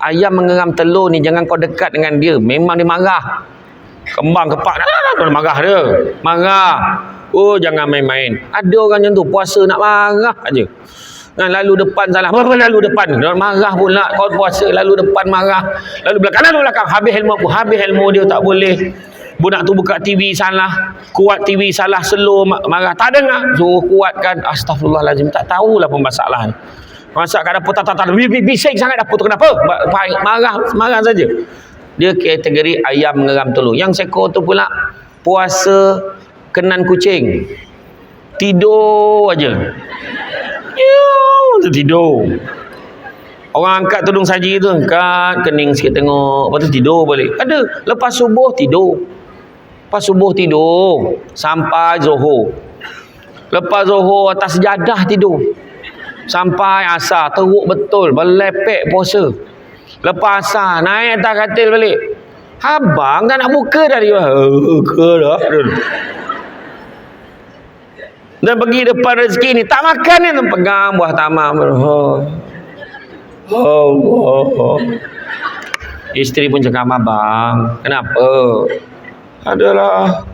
Ayam mengeram telur ni jangan kau dekat dengan dia. Memang dia marah. Kembang kepak dah marah dia. Marah. Oh, jangan main-main. Ada orang macam tu, puasa nak marah aja. Kan, lalu depan salah. Apa lalu depan? Dia marah pula. Kau puasa lalu depan marah. Lalu belakang. Habis ilmu dia tak boleh. Budak tu buka TV salah. Kuat TV salah, slow marah. Tak dengar. Suruh kuatkan. Astaghfirullahalazim. Tak tahulah pemasalah ni. Masak kat dapur tak. Bising sangat dapur tu. Kenapa? Marah saja. Dia kategori ayam mengeram telur. Yang seekor tu pula puasa kenan kucing. Tidur aja. Tidur. Orang angkat tudung saji tu, angkat kening sikit tengok, lepas tu tidur balik. Ada lepas subuh tidur. Sampai Zuhur. Lepas Zuhur atas sejadah tidur. Sampai asar teruk betul, berlepek puasa. Lepas asar, naik atas katil balik. Abang tak nak buka dah dia. Buka dah. Dan pergi depan rezeki ni, tak makan ni, pegang buah tamar. Isteri pun cakap, abang, kenapa? Adalah,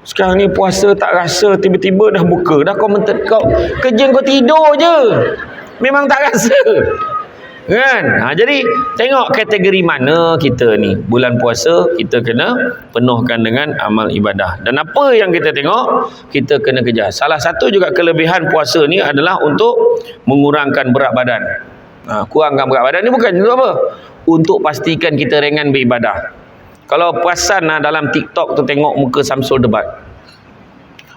sekarang ni puasa tak rasa, tiba-tiba dah buka. Dah kau kerja kau tidur je. Memang tak rasa. Kan? Jadi tengok kategori mana kita ni. Bulan puasa kita kena penuhkan dengan amal ibadah. Dan apa yang kita tengok, kita kena kejar. Salah satu juga kelebihan puasa ni adalah untuk mengurangkan berat badan. Kurangkan berat badan ni bukan untuk apa? Untuk pastikan kita ringan beribadah. Kalau perasan dalam TikTok tu tengok muka Samsul debat.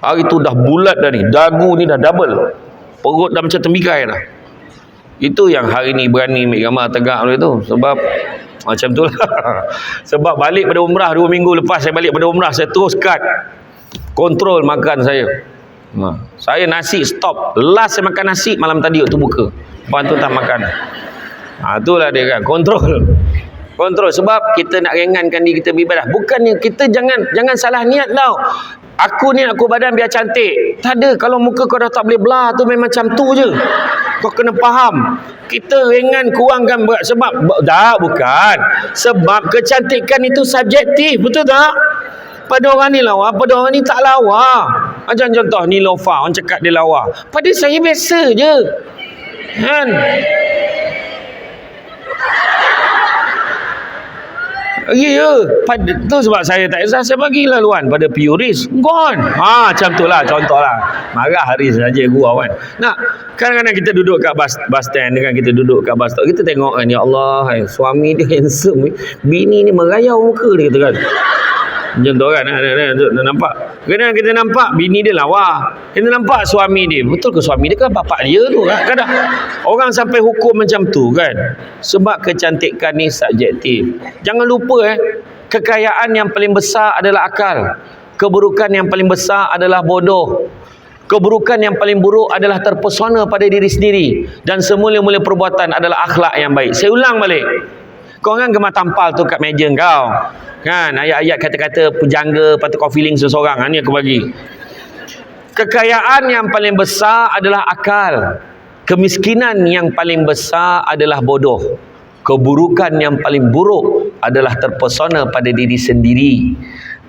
Hari tu dah bulat dah ni. Dagu ni dah double. Perut dah macam tembikai dah. Itu yang hari ni berani ambil gambar tegak tu. Sebab macam tu lah. Sebab balik pada umrah 2 minggu lepas saya balik pada umrah, saya terus cut. Kontrol makan saya. Saya nasi stop. Last saya makan nasi malam tadi waktu buka. Lepas tu tak makan. Itulah dia kan. Kontrol. Sebab kita nak ringankan diri kita beribadah. Bukannya kita jangan salah niat tau. Aku ni nak kurus badan biar cantik. Tak ada. Kalau muka kau dah tak boleh blur tu memang macam tu je. Kau kena faham. Kita ringan kurangkan berat sebab bukan. Sebab kecantikan itu subjektif, betul tak? Pada orang ni lawa, pada orang ni tak lawa. Macam contoh ni Lofa, orang cakap dia lawa. Pada saya biasa je. Kan? Ya, pada tu sebab saya tak kisah, saya bagi laluan pada Puris. Gone. Macam tu lah contohlah. Marah hari saja gua kan. Nak kadang-kadang kita duduk kat bus stand dengan kita duduk kat bus stop, kita tengok kan, ya Allah, suami dia handsome, bini ni merayau muka dia kata kan. Macam tu kan, nampak. Kadang kita nampak bini dia lawa, kita nampak suami dia, betul ke suami dia kan bapak dia tu kan. Kadang orang sampai hukum macam tu kan. Sebab kecantikan ni subjektif. Jangan lupa kekayaan yang paling besar adalah akal. Keburukan yang paling besar adalah bodoh. Keburukan yang paling buruk adalah terpesona pada diri sendiri. Dan semula-mula perbuatan adalah akhlak yang baik. Saya ulang balik. Kau kan gemar tampal tu kat meja kau. Kan, ayat-ayat kata-kata pujangga, patut kau feeling seseorang. Ni aku bagi. Kekayaan yang paling besar adalah akal. Kemiskinan yang paling besar adalah bodoh. Keburukan yang paling buruk adalah terpesona pada diri sendiri.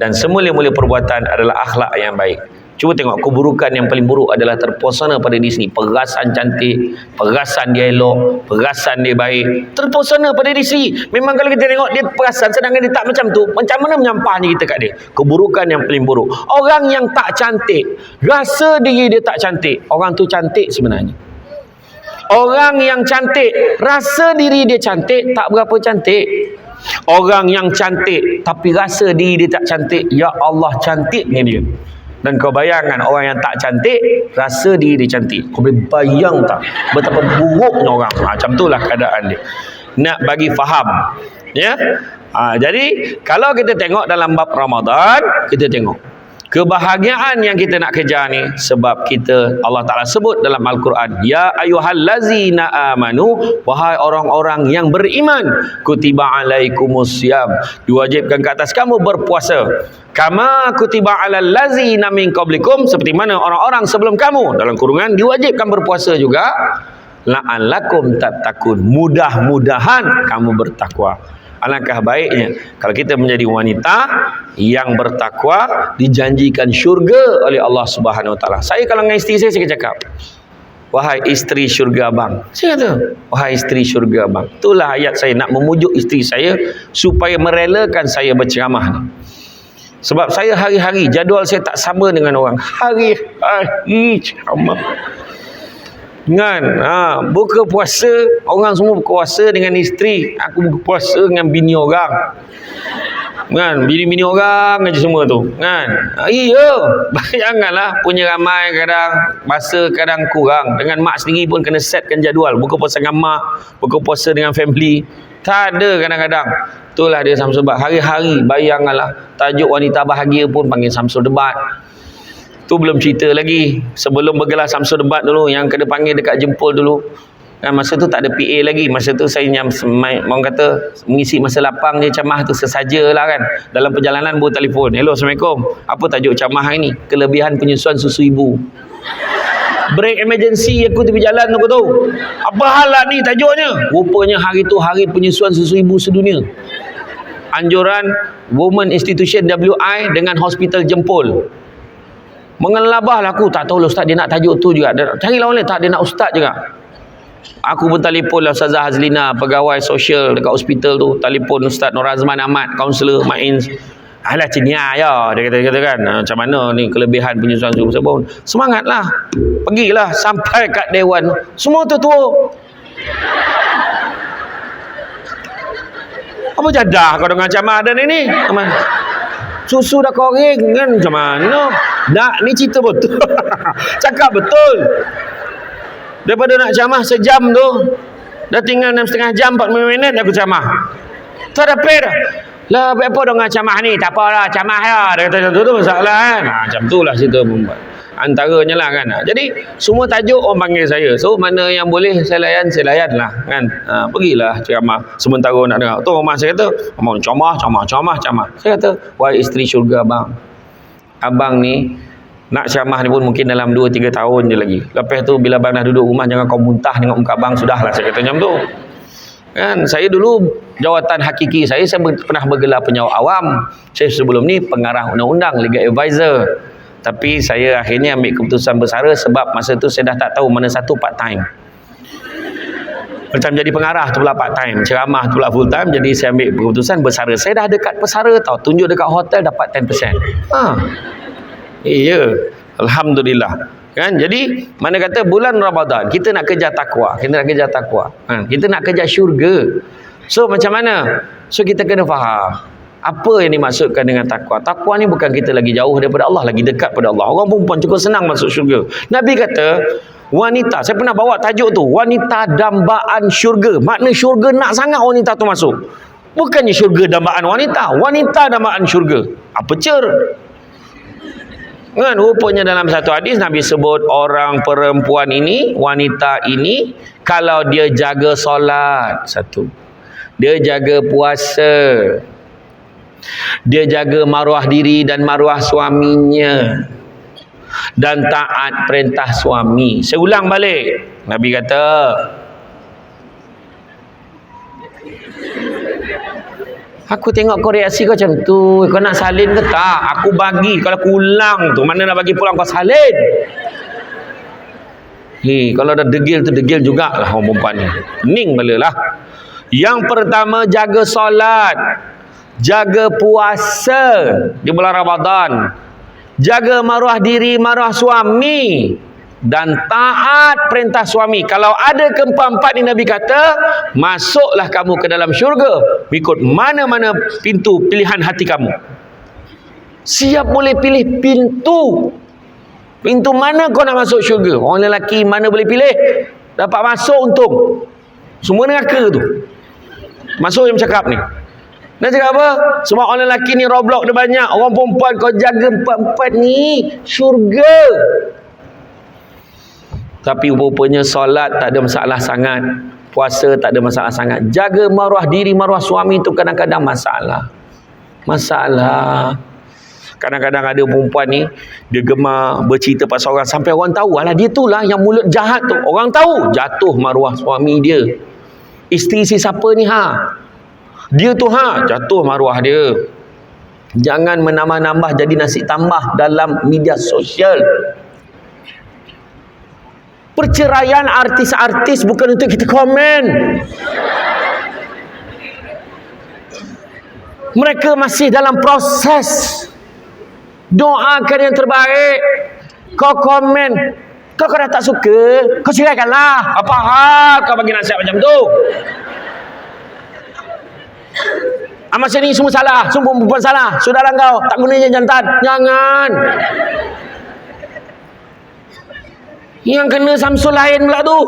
Dan semula-mula perbuatan adalah akhlak yang baik. Cuba tengok, keburukan yang paling buruk adalah terpesona pada diri sendiri. Perasan cantik, perasan dia elok, perasan dia baik, terpesona pada diri sendiri. Memang kalau kita tengok dia perasan sedangkan dia tak macam tu, macam mana menyampahnya kita kat dia? Keburukan yang paling buruk. Orang yang tak cantik, rasa diri dia tak cantik, orang tu cantik sebenarnya. Orang yang cantik, rasa diri dia cantik, tak berapa cantik. Orang yang cantik tapi rasa diri dia tak cantik, ya Allah cantiknya dia. Dan kau bayangkan orang yang tak cantik rasa diri dia cantik. Kau boleh bayang tak betapa buruknya orang. Macam itulah keadaan dia. Nak bagi faham. Ya. Jadi kalau kita tengok dalam bab Ramadan, kita tengok kebahagiaan yang kita nak kejar ni sebab kita, Allah Ta'ala sebut dalam Al-Quran, ya ayyuhallazina amanu, wahai orang-orang yang beriman, kutiba alaikumusiyam, diwajibkan ke atas kamu berpuasa, kama kutiba alal ladzina min qablikum, seperti mana orang-orang sebelum kamu, dalam kurungan diwajibkan berpuasa juga, la'allakum tattaqun, mudah-mudahan kamu bertakwa. Alangkah baiknya kalau kita menjadi wanita yang bertakwa, dijanjikan syurga oleh Allah Subhanahu Wa Taala. Saya kalau dengan isteri saya cakap, wahai isteri syurga abang. Saya kata, wahai isteri syurga abang. Itulah ayat saya nak memujuk isteri saya supaya merelakan saya berceramah ni. Sebab saya hari-hari jadual saya tak sama dengan orang. Hari-hari ceramah. Kan, buka puasa, orang semua buka puasa dengan isteri, aku buka puasa dengan bini orang. Kan, bini-bini orang aja semua tu. Kan, iya, janganlah punya ramai kadang masa kadang kurang. Dengan mak sendiri pun kena setkan jadual, buka puasa dengan mak, buka puasa dengan family. Tak ada kadang-kadang. Itulah dia Samsul Debat. Hari-hari bayangkanlah tajuk wanita bahagia pun panggil Samsul Debat. Tu belum cerita lagi sebelum bergelar Samsul Debat dulu yang kena panggil dekat Jempol dulu. Masa tu tak ada PA lagi. Masa tu saya orang kata mengisi masa lapang je camah tu sesajalah kan. Dalam perjalanan baru telefon. Hello, Assalamualaikum. Apa tajuk camah hari ni? Kelebihan penyusuan susu ibu. Break emergency aku tepi jalan tu, aku tahu. Apa hal lah ni tajuknya? Rupanya hari tu hari penyusuan susu ibu sedunia. Anjuran Women Institution WI dengan Hospital Jempol. Mengelabah lah aku, tak tahu lah ustaz dia nak tajuk tu juga. Carilah oleh tak dia nak ustaz juga. Aku pun telefon lah Ustazah Hazlina, pegawai sosial dekat hospital tu, telefon Ustaz Nur Azman Ahmad, kaunselor Main. Alah cenia ya, dia kata kan, macam mana ni kelebihan penyusuan susu sebon. Semangatlah. Pergilah sampai kat dewan. Semua tua-tua. Apa jadah kau dengan camah dan ini? Susu dah koreng kan, macam mana? Nak ni cerita betul. Cakap betul. Daripada nak camah sejam tu, dah tinggal 6,5 jam 45 minit aku camah. Tak ada pay dah. Lah apa dengan camah ni? Tak apalah, camah lah. Dia kata macam tu masalah kan. Macam tu lah cerita membuat. Antaranya lah kan. Jadi semua tajuk orang panggil saya. So mana yang boleh saya layan lah kan. Pergilah ceramah. Sementara nak dengar. Tu rumah saya kata, "Abang camah." Saya kata, "Wahai isteri syurga abang, abang ni nak ceramah ni pun mungkin dalam 2-3 tahun je lagi. Lepas tu bila abang dah duduk rumah, jangan kau muntah tengok muka abang, sudahlah saya kata macam tu. Kan, saya dulu jawatan hakiki saya pernah bergelar penyawat awam. Saya sebelum ni pengarah undang-undang, legal advisor. Tapi saya akhirnya ambil keputusan bersara sebab masa tu saya dah tak tahu mana satu part time. Macam jadi pengarah tu pula part time, ceramah tu pula full time. Jadi saya ambil keputusan bersara. Saya dah dekat pesara tau, tunjuk dekat hotel dapat 10%. Iya, alhamdulillah. Kan, jadi mana kata bulan Ramadan kita nak kejar takwa, kita nak kejar syurga. So macam mana? So kita kena faham apa yang dimaksudkan dengan takwa. Takwa ni bukan kita lagi jauh daripada Allah, lagi dekat pada Allah. Orang perempuan cukup senang masuk syurga. Nabi kata wanita, saya pernah bawa tajuk tu, wanita dambaan syurga. Makna syurga nak sangat wanita tu masuk. Bukannya syurga dambaan wanita, wanita dambaan syurga. Apa cer? Kan, rupanya dalam satu hadis Nabi sebut orang perempuan ini, wanita ini, kalau dia jaga solat, satu, dia jaga puasa, dia jaga maruah diri dan maruah suaminya, dan taat perintah suami. Saya ulang balik, Nabi kata aku tengok kau reaksi kau macam tu, kau nak salin ke tak? Aku bagi, kalau aku ulang tu, mana nak bagi pulang kau salin? Kalau dah degil tu degil jugalah orang perempuan ni. Pening balalah. Yang pertama, jaga solat, jaga puasa di bulan Ramadan, jaga maruah diri, maruah suami, dan taat perintah suami. Kalau ada keempat-empat ni Nabi kata, masuklah kamu ke dalam syurga ikut mana-mana pintu pilihan hati kamu. Siap boleh pilih pintu. Pintu mana kau nak masuk syurga? Orang lelaki mana boleh pilih? Dapat masuk untung. Semua neraka tu masuk yang cakap ni. Nak cakap apa? Sebab orang lelaki ni Roblox dia banyak. Orang perempuan kau jaga empat-empat ni, syurga. Tapi rupanya solat tak ada masalah sangat, puasa tak ada masalah sangat. Jaga maruah diri, maruah suami tu kadang-kadang masalah. Kadang-kadang ada perempuan ni, dia gemar bercerita pasal orang sampai orang tahu, alah dia tu lah yang mulut jahat tu. Orang tahu, jatuh maruah suami dia. Isteri si siapa ni dia tu jatuh maruah dia. Jangan menambah-nambah jadi nasi tambah dalam media sosial. Perceraian artis-artis bukan untuk kita komen. Mereka masih dalam proses. Doakan yang terbaik. Kau komen, kau dah tak suka, kau ceraikanlah. Apa hal kau bagi nasihat macam tu? Masa ni semua salah, semua perempuan salah. Sudahlah kau, tak guna jantan. Jangan. Yang kena Samsul lain pula tu.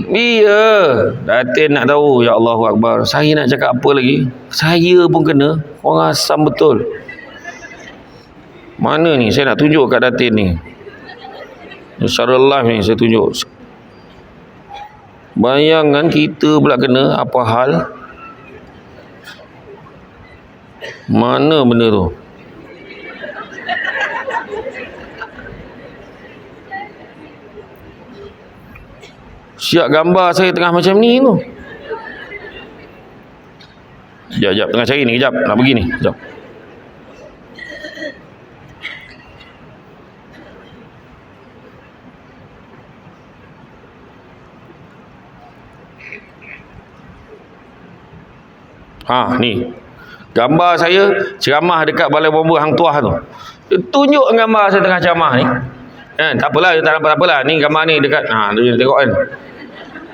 Iya, Datin nak tahu. Ya Allahu Akbar. Saya nak cakap apa lagi? Saya pun kena. Orang asam betul. Mana ni? Saya nak tunjuk kat Datin ni. Secara live ni saya tunjuk. Bayangan kita pula kena. Apa hal? Mana benda tu? Siap gambar saya tengah macam ni tu. Sekejap, tengah cari ni, kejap. Nak pergi ni, kejap. Ni. Gambar saya ceramah dekat Balai Bomba Hang Tuah tu. Dia tunjuk gambar saya tengah ceramah ni. Tak apalah, tak apalah. Ni gambar ni dekat. Dia tengok kan.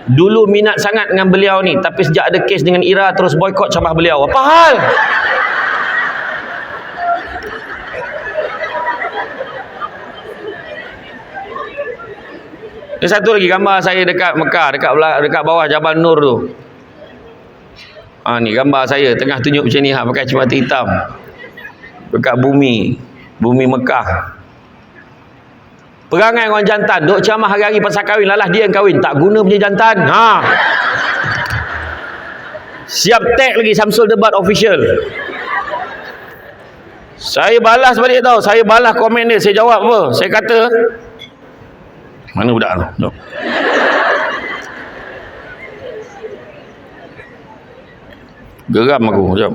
Dulu minat sangat dengan beliau ni, tapi sejak ada kes dengan Ira terus boykot ceramah beliau. Apa hal? Ini satu lagi gambar saya dekat Mekah, dekat bawah Jabal Nur tu. Ni gambar saya tengah tunjuk macam ni, pakai kacamata hitam. Dekat bumi Mekah. Perangai orang jantan, duk ceramah hari-hari pasal kahwin, lalah dia yang kahwin, tak guna punya jantan. Siap tag lagi Samsul Debat Official. Saya balas balik tau. Saya balas komen dia. Saya jawab apa? Saya kata, mana budak tu? Jom. Geram aku. Jom.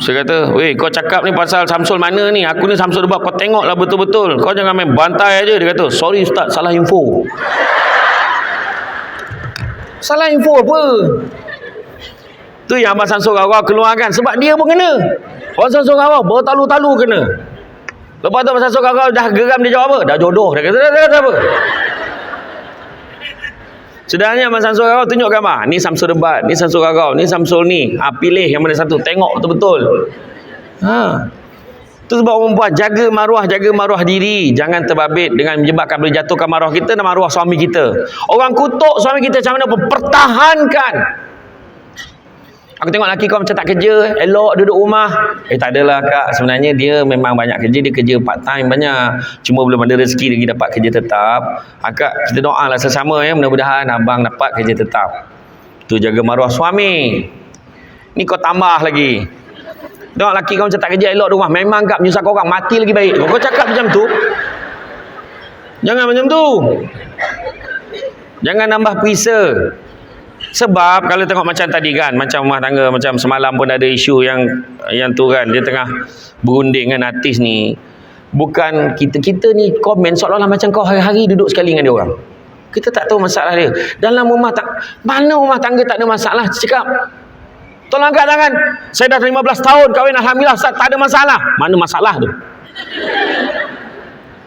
Saya kata, weh, kau cakap ni pasal Samsul mana ni? Aku ni Samsul Debat. Kau tengoklah betul-betul. Kau jangan main bantai aja. Dia kata, sorry Ustaz, salah info. Salah info apa? Tu yang Abang Samsul Kawau keluarkan. Sebab dia pun kena. Abang Samsul Kawau bertalu-talu kena. Lepas tu Abang Samsul Kawau dah geram, dia jawab apa? Dah jodoh. Dia kata apa? Sebenarnya Abang Samsul Kawau tunjuk gambar. Ni Samsul Debat, ni Samsul Kawau, ni Samsul ni. Pilih yang mana satu. Tengok betul-betul. Tu sebab perempuan jaga maruah diri. Jangan terbabit dengan menyebabkan boleh jatuhkan maruah kita dan maruah suami kita. Orang kutuk suami kita macam mana pun, pertahankan. Aku tengok lelaki kau macam tak kerja, elok duduk rumah. Tak adalah kak, sebenarnya dia memang banyak kerja. Dia kerja part time banyak, cuma belum ada rezeki lagi dapat kerja tetap. Akak, kita doalah sesama ya, mudah-mudahan abang dapat kerja tetap. Tu jaga maruah suami. Ni kau tambah lagi. Tengok lelaki kau macam tak kerja, elok rumah. Memang kak menyusahkan orang, mati lagi baik. Kau cakap macam tu, jangan macam tu. Jangan nambah puisa. Sebab kalau tengok macam tadi kan, macam rumah tangga, macam semalam pun ada isu yang tu kan, dia tengah berunding dengan artis ni. Bukan kita ni komen seolah-olah macam kau hari-hari duduk sekali dengan dia orang. Kita tak tahu masalah dia. Dalam rumah mana rumah tangga tak ada masalah. Cakap, tolong angkat tangan. Saya dah 15 tahun kahwin, alhamdulillah Ustaz, tak ada masalah. Mana masalah tu?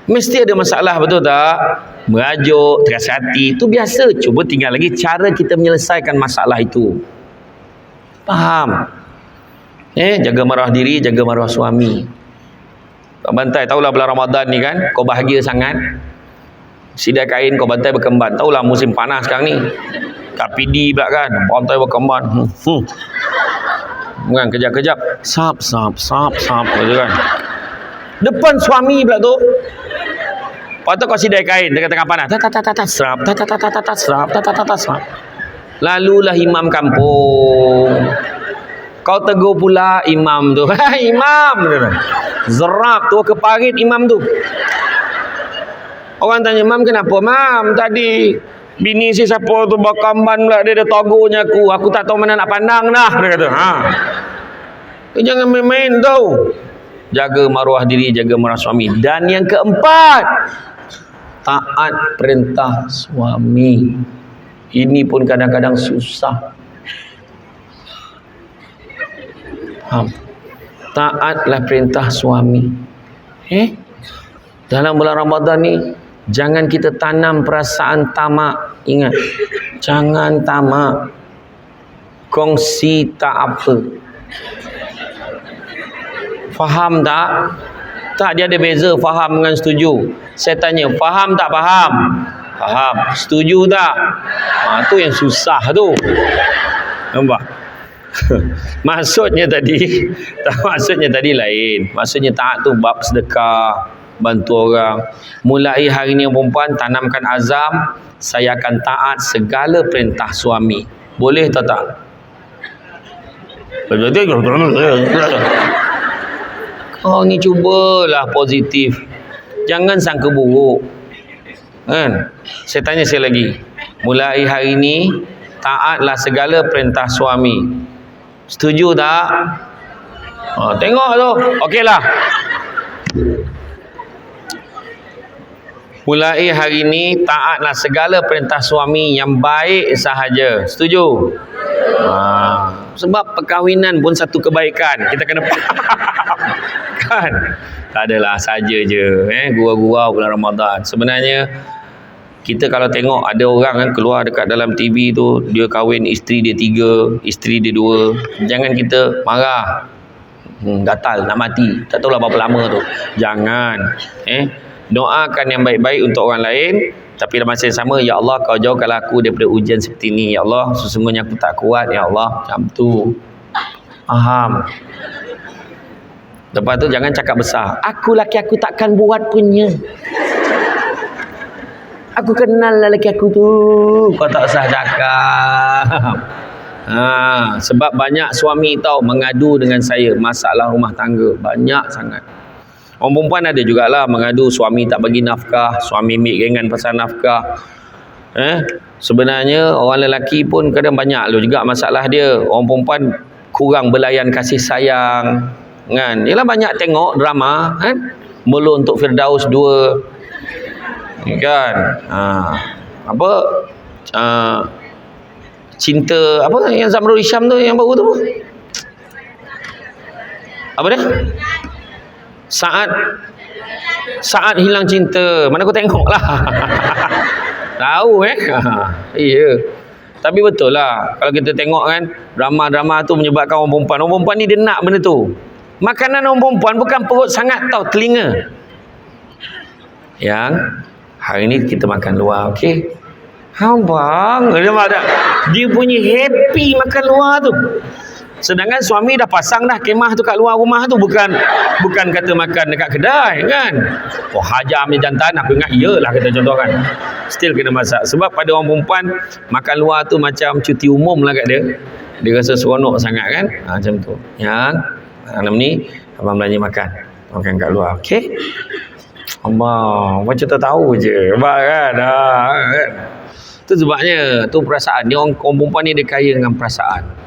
Mesti ada masalah, betul tak? Merajuk, terasa hati, itu biasa. Cuba tinggal lagi cara kita menyelesaikan masalah itu. Faham? Jaga maruah diri, jaga maruah suami. Kau bantai, tahulah bulan Ramadan ni kan, kau bahagia sangat. Sidai kain kau bantai berkemban. Tahulah musim panas sekarang ni. KPD pula kan, bantai berkemban. Bukan kejap-kejap, sap gitu kan. Depan suami pula tu. Lepas tu kau sidai kain tengah-tengah panas. Serap. Lalulah imam kampung. Kau tegur pula imam tu. Imam. Zerap tu ke parit imam tu. Orang tanya, "Mam, kenapa, Mam? Tadi bini si siapa tu bakamban pula, dia togurnya aku. Aku tak tahu mana nak pandang dah." Dia kata, jangan main-main tau. Jaga maruah diri, jaga maruah suami. Dan yang keempat, taat perintah suami. Ini pun kadang-kadang susah. Taatlah perintah suami. Dalam bulan Ramadan ni, jangan kita tanam perasaan tamak. Ingat, jangan tamak. Kongsi tak apa. Faham tak? Tak, dia ada beza faham dengan setuju. Saya tanya, faham tak faham? Faham. Setuju tak? Tu yang susah tu. Nampak? Maksudnya tadi lain. Maksudnya taat tu bab sedekah, bantu orang. Mulai hari ni perempuan tanamkan azam, saya akan taat segala perintah suami. Boleh atau tak? Kau ni cubalah positif. Jangan sangka buruk. Kan? Saya tanya sekali lagi. Mulai hari ni taatlah segala perintah suami. Setuju tak? Tengok tu. Okeylah. Mulai hari ni taatlah segala perintah suami yang baik sahaja. Setuju? Sebab perkahwinan pun satu kebaikan. Kita kena faham. Kan? Tak adalah saja je. Gurau-gurau bulan Ramadan. Sebenarnya kita kalau tengok ada orang kan keluar dekat dalam TV tu, dia kahwin isteri dia 3, isteri dia 2. Jangan kita marah. Gatal nak mati. Tak tahulah berapa lama tu. Jangan. Doakan yang baik-baik untuk orang lain. Tapi dalam masa yang sama, ya Allah, kau jauhkanlah aku daripada ujian seperti ni. Ya Allah, sesungguhnya aku tak kuat. Ya Allah, macam tu. Faham? Lepas tu jangan cakap besar. Aku laki aku takkan buat punya. Aku kenal lelaki aku tu. Kau tak usah cakap. Sebab banyak suami tahu mengadu dengan saya masalah rumah tangga. Banyak sangat. Orang perempuan ada jugalah mengadu suami tak bagi nafkah, suami ambil gengan pasal nafkah. Sebenarnya orang lelaki pun kadang banyak juga masalah dia. Orang perempuan kurang belayan kasih sayang. Kan? Yalah banyak tengok drama kan? Mula untuk Firdaus 2. Kan? Apa? Cinta apa yang Zamrul Hisham tu yang baru tu apa? Apa dia? Saat hilang cinta. Mana aku tengok lah. Tahu iya. Tapi betul lah kalau kita tengok kan drama-drama tu menyebabkan orang perempuan. Orang perempuan ni dia nak benda tu. Makanan orang perempuan bukan perut sangat tau, telinga. Yang hari ni kita makan luar, okey? Abang, dia punya happy makan luar tu. Sedangkan suami dah pasang dah kemah tu kat luar rumah tu, bukan kata makan dekat kedai kan. Hajar punya jantan aku ingat iyalah kita contohkan. Still kena masak. Sebab pada orang perempuan makan luar tu macam cuti umum lah kat dia. Dia rasa seronok sangat kan. Macam tu. Yang ni abang belanja makan kat luar. Okey. Abang macam tak tahu je. Abang kan. Tu sebabnya tu perasaan. Ni orang perempuan ni dia kaya dengan perasaan.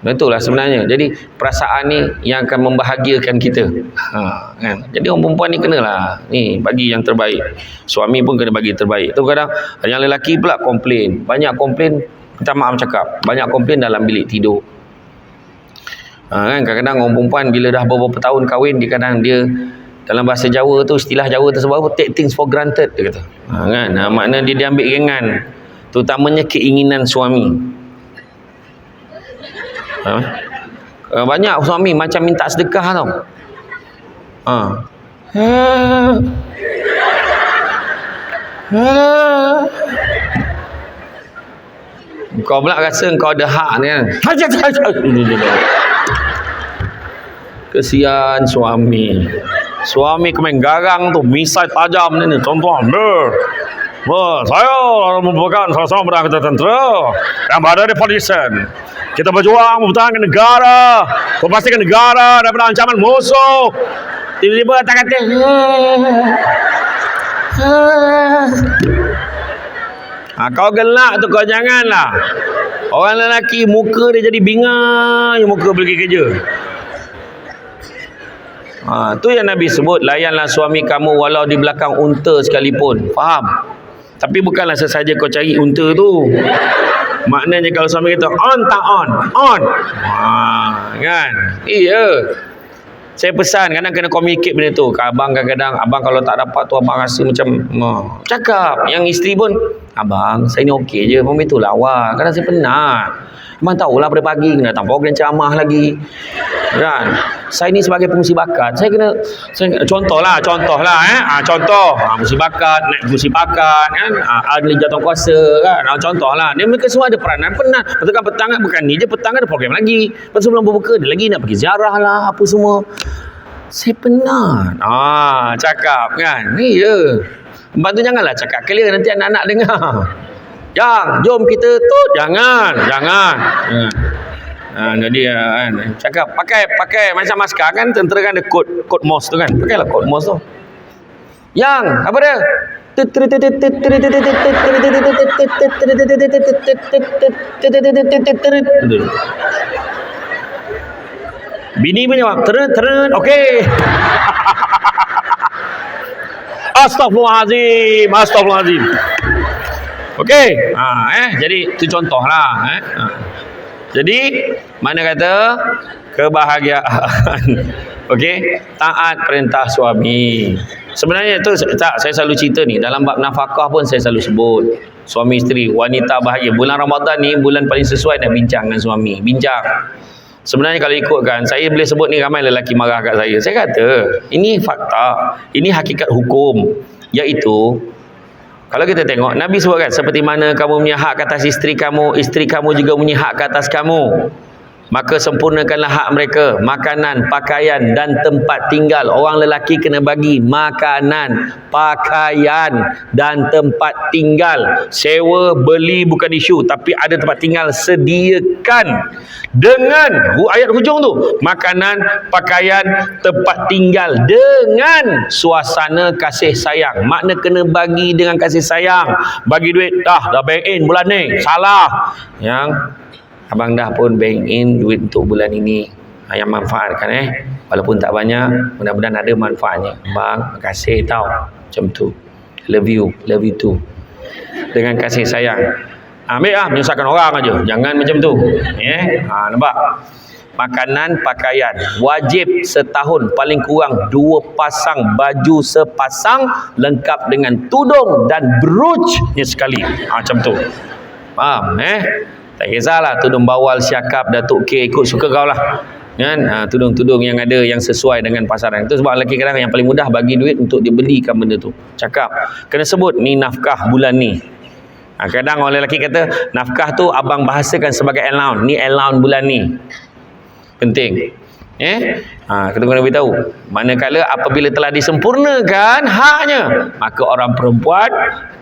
Betul lah sebenarnya. Jadi perasaan ni yang akan membahagiakan kita. Kan? Jadi orang perempuan ni kenalah ni bagi yang terbaik. Suami pun kena bagi terbaik. Tu kadang yang lelaki pula komplain. Banyak komplain, minta maaf cakap. Banyak komplain dalam bilik tidur. Kan kadang-kadang orang perempuan bila dah beberapa tahun kahwin, dia dalam bahasa Jawa tu, istilah Jawa tersebut apa? Take things for granted dia kata. Kan? Makna dia ambil gengan. Terutamanya keinginan suami. Banyak suami macam minta sedekah tau. Kau pula rasa kau ada hak ni kan. Kesian suami. Suami kemain garang tu, misai tajam ni contoh. Saya merupakan salah seorang perdana kita tentera yang berada di Polisian. Kita berjuang mempertahankan negara, memastikan negara daripada ancaman musuh. Tiba-tiba tak kata kau gelak tu, kau janganlah. Orang lelaki muka dia jadi bingung, muka pergi kerja. Tu yang Nabi sebut, layanlah suami kamu walau di belakang unta sekalipun. Faham? Tapi bukanlah sesaja kau cari unta tu. Maknanya kalau suami kata on tak on. Kan? Iya. Saya pesan kadang kena communicate benda tu. Abang kadang-kadang abang kalau tak dapat tu abang rasa macam cakap. Yang isteri pun, abang saya ni okey je, pun betul lah awak. Kadang saya penat. Abang tahulah pada pagi kena datang program ceramah lagi. Kan? Saya ni sebagai pengungsi bakat, contohlah contoh pengungsi bakat, naik pengungsi bakat kan, ahli jawatankuasa kan, contohlah dia, mereka semua ada peranan, penat. Betul kan, petang bukan ni je, petang ada program lagi, lepas sebelum berbuka dia lagi nak pergi ziarah lah apa semua. Saya penat. Cakap kan ni je. Lepas tu janganlah cakap clear, nanti anak-anak dengar. Jom kita tu, jangan. Jadi kan cakap pakai macam maskar kan, tentera kan ada kod MOS tu kan, pakailah kod MOS tu. Yang apa dia? Bini punya jawab teren okey. Astagfirullahalazim. Okey. Jadi tu contohlah Jadi mana kata kebahagiaan. Okey, taat perintah suami. Sebenarnya tu saya selalu cerita ni dalam bab nafkah pun saya selalu sebut. Suami isteri, wanita bahagia. Bulan Ramadan ni bulan paling sesuai nak bincang dengan suami. Bincang. Sebenarnya kalau ikutkan, saya boleh sebut ni ramai lelaki marah kat saya. Saya kata, ini fakta, ini hakikat hukum, iaitu kalau kita tengok, Nabi sebut kan, seperti mana kamu punya hak ke atas isteri kamu juga punya hak ke atas kamu. maka sempurnakanlah hak mereka, makanan, pakaian dan tempat tinggal. Orang lelaki kena bagi makanan, pakaian dan tempat tinggal. Sewa, beli bukan isu, tapi ada tempat tinggal, sediakan. Dengan ayat hujung tu, makanan, pakaian, tempat tinggal dengan suasana kasih sayang. Makna kena bagi dengan kasih sayang. Bagi duit, dah bank in bulan ni, salah. Yang abang dah pun bank in duit untuk bulan ini, yang manfaatkan walaupun tak banyak, mudah-mudahan ada manfaatnya. Bang, makasih tau, macam tu. Love you too. Dengan kasih sayang. Ambil menyusahkan orang aja, jangan macam tu. Nampak? Makanan, pakaian wajib setahun paling kurang 2 pasang baju sepasang, lengkap dengan tudung dan broochnya sekali. Macam tu. Faham? Tak kisahlah tudung bawal, siakap, Datuk K, ikut suka kau lah. Kan? Tudung-tudung yang ada yang sesuai dengan pasaran. Itu sebab lelaki kadang yang paling mudah bagi duit untuk dia belikan benda tu. Cakap, kena sebut ni nafkah bulan ni. Kadang orang lelaki kata nafkah tu abang bahasakan sebagai allowance. Ni allowance bulan ni. Penting. Kita kena beritahu. Manakala apabila telah disempurnakan haknya, maka orang perempuan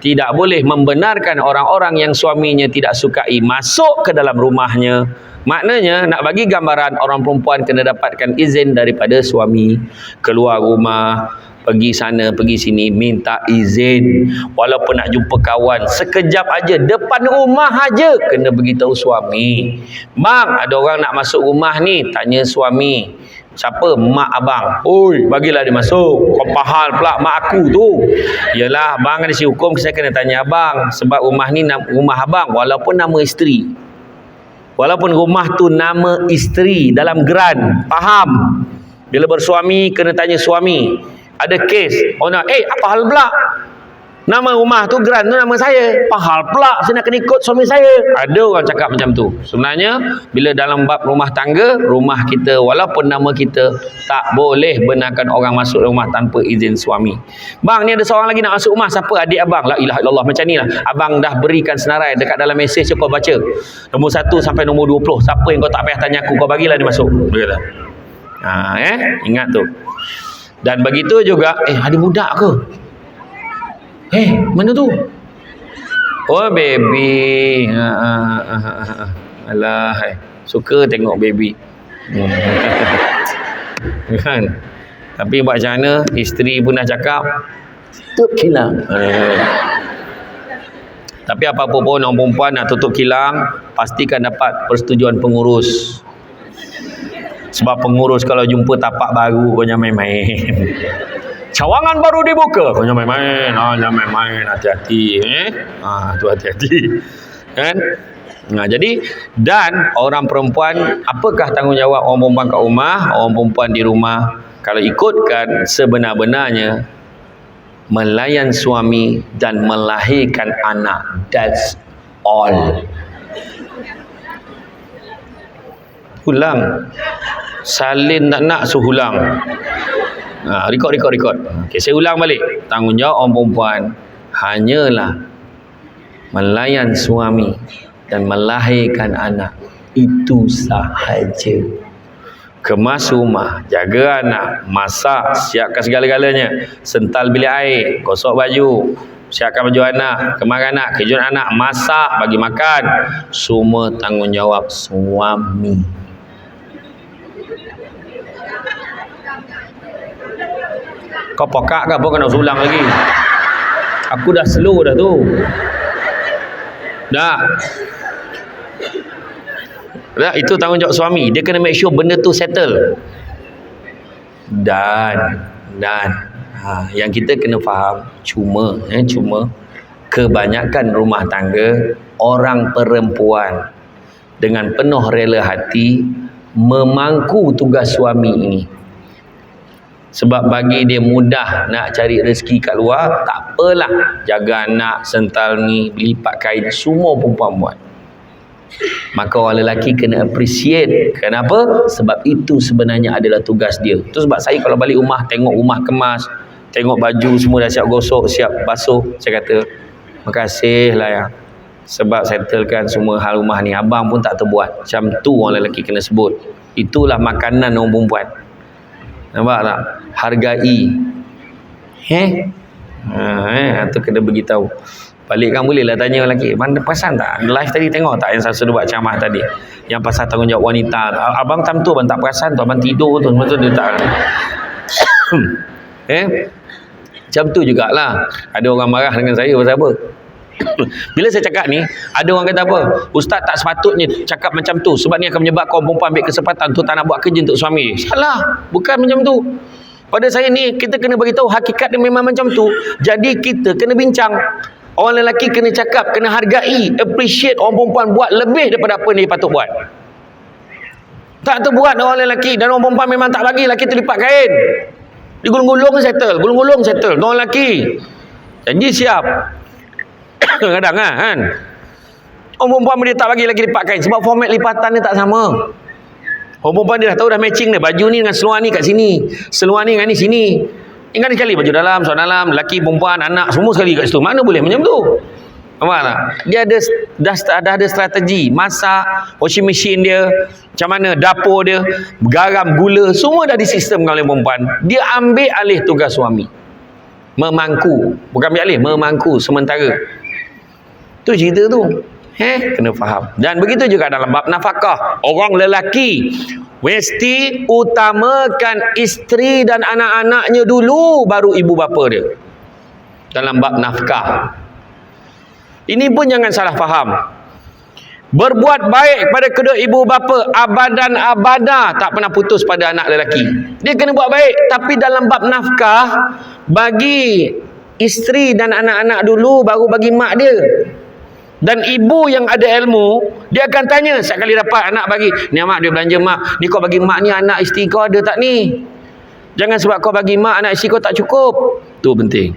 tidak boleh membenarkan orang-orang yang suaminya tidak sukai masuk ke dalam rumahnya. Maknanya nak bagi gambaran, orang perempuan kena dapatkan izin daripada suami. Keluar rumah, pergi sana, pergi sini, minta izin. Walaupun nak jumpa kawan, sekejap aja, depan rumah aja, kena beritahu suami. Bang, ada orang nak masuk rumah ni, tanya suami. Siapa? Mak abang. Oi, bagilah dia masuk. Kau pahal pula mak aku tu. Yalah, bang ada si hukum, saya kena tanya abang. Sebab rumah ni rumah abang, walaupun nama isteri. Walaupun rumah tu nama isteri dalam geran. Faham? Bila bersuami, kena tanya suami. Ada kes, orang apa hal pula? Nama rumah tu, geran tu nama saya. Apa hal pula saya nak kena ikut suami saya? Ada orang cakap macam tu. Sebenarnya, bila dalam bab rumah tangga, rumah kita, walaupun nama kita, tak boleh benarkan orang masuk rumah tanpa izin suami. Bang, ni ada seorang lagi nak masuk rumah. Siapa? Adik abang. La ilaha illallah. Macam ni lah. Abang dah berikan senarai dekat dalam mesej kau baca. Nombor 1 sampai nombor 20. Siapa yang kau tak payah tanya aku, kau bagilah dia masuk. Dia kata. Ingat tu. Dan begitu juga, ada budak ke? Mana tu? Oh, baby. Alah, suka tengok baby. Kan? Tapi buat macam mana? Isteri pun dah cakap, tutup kilang. Tapi apa-apa pun, orang perempuan nak tutup kilang, pastikan dapat persetujuan pengurus. Sebab pengurus kalau jumpa tapak baru, kau jangan main-main. Cawangan baru dibuka, kau jangan main-main. Jangan main-main, hati-hati. Tu hati-hati. Kan? Jadi, dan orang perempuan, apakah tanggungjawab orang perempuan kat rumah? Orang perempuan di rumah, kalau ikutkan sebenar-benarnya, melayan suami dan melahirkan anak. That's all. Ulang. Salin tak nak, suruh ulang. Record. Okay, saya ulang balik. Tanggungjawab orang perempuan hanyalah melayan suami dan melahirkan anak. Itu sahaja. Kemas rumah, jaga anak, masak, siapkan segala-galanya, sental bilik air, gosok baju, siapkan baju anak, kemar anak, kejut anak, masak, bagi makan. Semua tanggungjawab suami. Kau pokak ke apa kau nak ulang lagi? Aku dah slow dah tu. Dah, itu tanggungjawab suami. Dia kena make sure benda tu settle. Dan yang kita kena faham, cuma kebanyakan rumah tangga, orang perempuan dengan penuh rela hati memangku tugas suami ini. Sebab bagi dia mudah nak cari rezeki kat luar, tak apalah, jaga anak, sental ni, lipat kain, semua perempuan buat. Maka orang lelaki kena appreciate. Kenapa? Sebab itu sebenarnya adalah tugas dia. Itu sebab saya kalau balik rumah, tengok rumah kemas, tengok baju semua dah siap gosok, siap basuh, saya kata, makasih lah ya. Sebab settlekan semua hal rumah ni, abang pun tak terbuat. Macam tu orang lelaki kena sebut. Itulah makanan orang perempuan. Nampak tak? Hargai. Tu kena beritahu. Balik kan boleh lah tanya lelaki, mana perasan tak? Live tadi tengok tak yang saya sudah buat ceramah tadi? Yang pasal tanggungjawab wanita. Abang time tu abang tak perasan tu, abang tidur tu. Lepas tu dia tak. Macam tu jugalah. Ada orang marah dengan saya pasal apa? Bila saya cakap ni, ada orang kata apa? Ustaz tak sepatutnya cakap macam tu sebab ni akan menyebabkan kaum perempuan ambil kesempatan tu tak nak buat kerja untuk suami. Salah, bukan macam tu. Pada saya ni, kita kena beritahu hakikat dia memang macam tu. Jadi kita kena bincang. Orang lelaki kena cakap, kena hargai, appreciate orang perempuan buat lebih daripada apa ni patut buat. Tak terbuat orang lelaki, dan orang perempuan memang tak bagi lelaki tu lipat kain. Dia gulung-gulung settle. Orang lelaki janji siap. Kadang-kadang kan orang perempuan dia tak bagi lagi lipat kain sebab format lipatan dia tak sama. Orang perempuan dia dah tahu dah matching dia, baju ni dengan seluar ni kat sini, seluar ni dengan ni sini. Ingat sekali baju dalam, seluar dalam, lelaki, perempuan, anak semua sekali kat situ. Mana boleh macam tu? Nampak tak? Dia dah ada strategi, masak, washing machine dia, macam mana dapur dia, garam, gula, semua dah disistemkan oleh perempuan. Dia ambil alih tugas suami. Memangku, bukan ambil alih, memangku sementara. Tu cerita tu. Kena faham. Dan begitu juga dalam bab nafkah. Orang lelaki mesti utamakan isteri dan anak-anaknya dulu, baru ibu bapa dia. Dalam bab nafkah. Ini pun jangan salah faham. Berbuat baik kepada kedua ibu bapa abadan abada tak pernah putus pada anak lelaki. Dia kena buat baik, tapi dalam bab nafkah bagi isteri dan anak-anak dulu, baru bagi mak dia. Dan ibu yang ada ilmu, dia akan tanya setiap kali dapat anak bagi, ni mak dia belanja mak, ni kau bagi mak ni anak isteri kau ada tak ni? Jangan sebab kau bagi mak anak isteri kau tak cukup. Tu penting.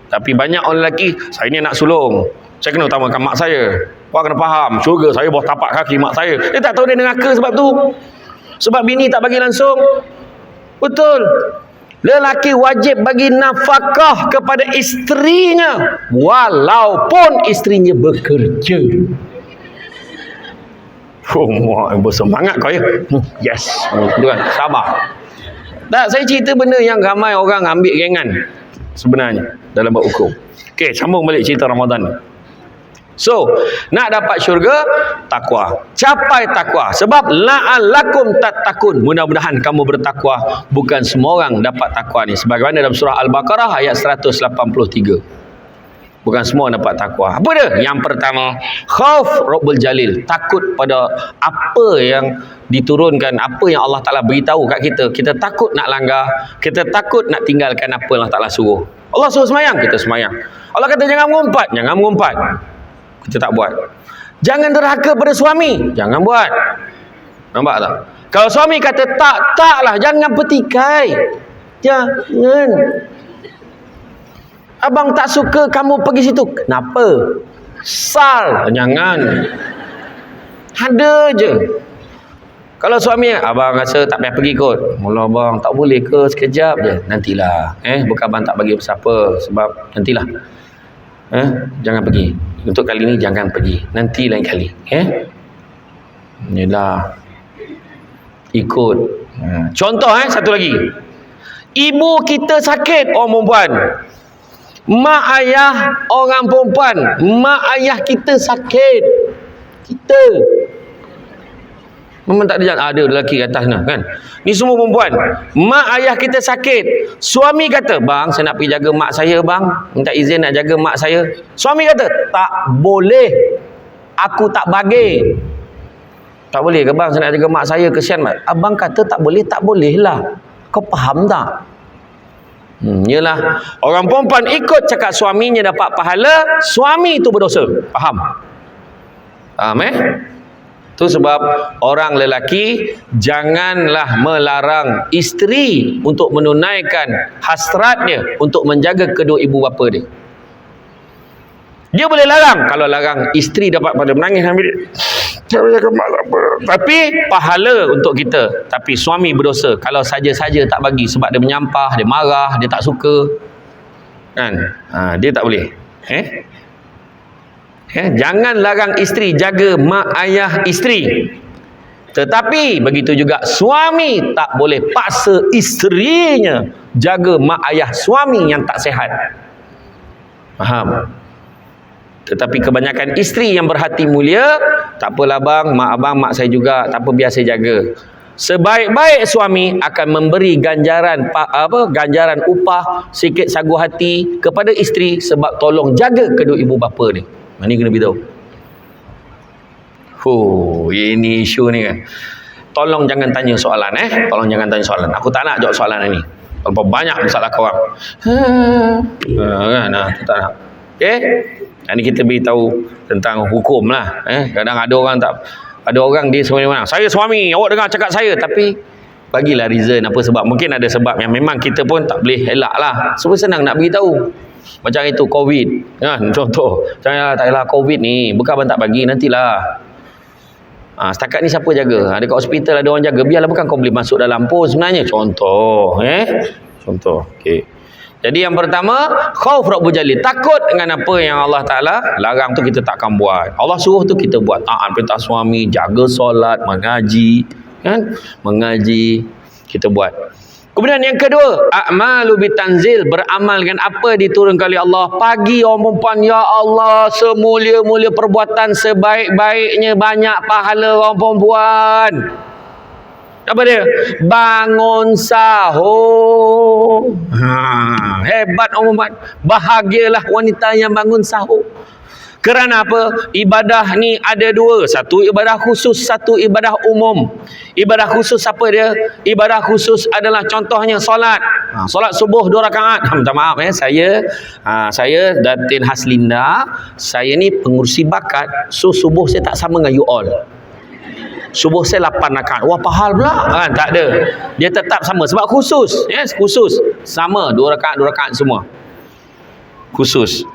Tapi banyak orang lelaki, saya ni nak sulung, saya kena utamakan mak saya. Kau kena faham, syurga saya bawah tapak kaki mak saya. Dia tak tahu dia neraka sebab tu. Sebab bini tak bagi langsung. Betul. Lelaki wajib bagi nafkah kepada isterinya walaupun isterinya bekerja. Bersemangat kau ya. Yes. Tuan, sabar. Tak, saya cerita benda yang ramai orang ambil ringan sebenarnya dalam bab hukum. Okey, sambung balik cerita Ramadan ni. So, nak dapat syurga, takwa. Capai takwa. Sebab la'allakum tattaqun. Mudah-mudahan kamu bertakwa. Bukan semua orang dapat takwa ni. Sebagaimana dalam surah Al-Baqarah ayat 183. Bukan semua dapat takwa. Apa dia? Yang pertama, khauf Rabbul Jalil. Takut pada apa yang diturunkan, apa yang Allah Ta'ala beritahu kat kita. Kita takut nak langgar. Kita takut nak tinggalkan apa yang Allah Ta'ala suruh. Allah suruh semayang, kita semayang. Allah kata jangan mengumpat, jangan mengumpat. Kita tak buat. Jangan derhaka pada suami, jangan buat. Nampak tak? Kalau suami kata taklah, jangan petikai. Jangan. Abang tak suka kamu pergi situ. Kenapa? Sal. Jangan. Ada je. Kalau suami, abang rasa tak payah pergi kot. Mula abang tak boleh ke sekejap je. Nantilah. Bukan abang tak bagi apa-apa. Sebab nantilah. Jangan pergi. Untuk kali ni jangan pergi. Nanti lain kali. Inilah. Ikut. Contoh satu lagi. Ibu kita sakit, orang perempuan. Mak ayah orang perempuan. Mak ayah kita sakit. Kita. Memang tak ada jalan. Ada lelaki kat atas kan. Ni semua perempuan. Mak ayah kita sakit. Suami kata, bang saya nak pergi jaga mak saya bang. Minta izin nak jaga mak saya. Suami kata, tak boleh. Aku tak bagi. Tak boleh ke bang saya nak jaga mak saya, kesian mak. Abang kata tak boleh, tak boleh lah. Kau faham tak? Yalah. Orang perempuan ikut cakap suaminya dapat pahala, suami itu berdosa. Faham? Faham Itu sebab orang lelaki janganlah melarang isteri untuk menunaikan hasratnya untuk menjaga kedua ibu bapa dia. Dia boleh larang. Kalau larang, isteri dapat pada menangis ambil. Tapi pahala untuk kita. Tapi suami berdosa kalau saja-saja tak bagi sebab dia menyampah, dia marah, dia tak suka. Kan? Dia tak boleh. Jangan larang isteri jaga mak ayah isteri. Tetapi begitu juga suami tak boleh paksa isterinya jaga mak ayah suami yang tak sihat. Faham? Tetapi kebanyakan isteri yang berhati mulia, tak apalah bang, mak abang, mak saya juga, tak apa, biar saya jaga. Sebaik-baik suami akan memberi ganjaran ganjaran upah sikit sagu hati kepada isteri sebab tolong jaga kedua ibu bapa ni. Ini kena beritahu. Ini isu ni kan. Tolong jangan tanya soalan Tolong jangan tanya soalan. Aku tak nak jawab soalan ini. Terlalu banyak masalah korang. Kan? Aku tak nak. Okey? Ini kita beritahu tentang hukum lah. Kadang ada orang tak, ada orang dia sebenarnya mana, saya suami, awak dengar cakap saya, tapi bagilah reason apa sebab. Mungkin ada sebab yang memang kita pun tak boleh elak lah. Semua senang nak beritahu. Macam itu COVID kan, contoh. Janganlah, tak payah COVID ni, bukan abang tak bagi, nantilah. Setakat ni siapa jaga? Dekat hospital ada orang jaga, biarlah, bukan kau boleh masuk dalam pun sebenarnya. Contoh contoh. Okey. Jadi yang pertama, khauf Rabbul Jalil, takut dengan apa yang Allah Ta'ala larang tu kita takkan buat. Allah suruh tu kita buat, taat perintah suami, jaga solat, mengaji kan, mengaji kita buat. Kemudian yang kedua, a'malu bitanzil, beramal dengan apa diturunkan oleh Allah. Pagi orang perempuan, ya Allah, semulia-mulia perbuatan, sebaik-baiknya banyak pahala orang perempuan. Apa dia? Bangun sahur. Hebat orang perempuan. Bahagialah wanita yang bangun sahur. Kerana apa? Ibadah ni ada dua. Satu ibadah khusus, satu ibadah umum. Ibadah khusus apa dia? Ibadah khusus adalah contohnya solat. Solat subuh 2 rakaat. Minta maaf saya Datin Haslinda. Saya ni pengurusi bakat. So subuh saya tak sama dengan you all. Subuh saya 8 rakaat. Wah, pahal pula. Tak ada. Dia tetap sama. Sebab khusus. Khusus. Sama. 2 rakaat semua. Khusus.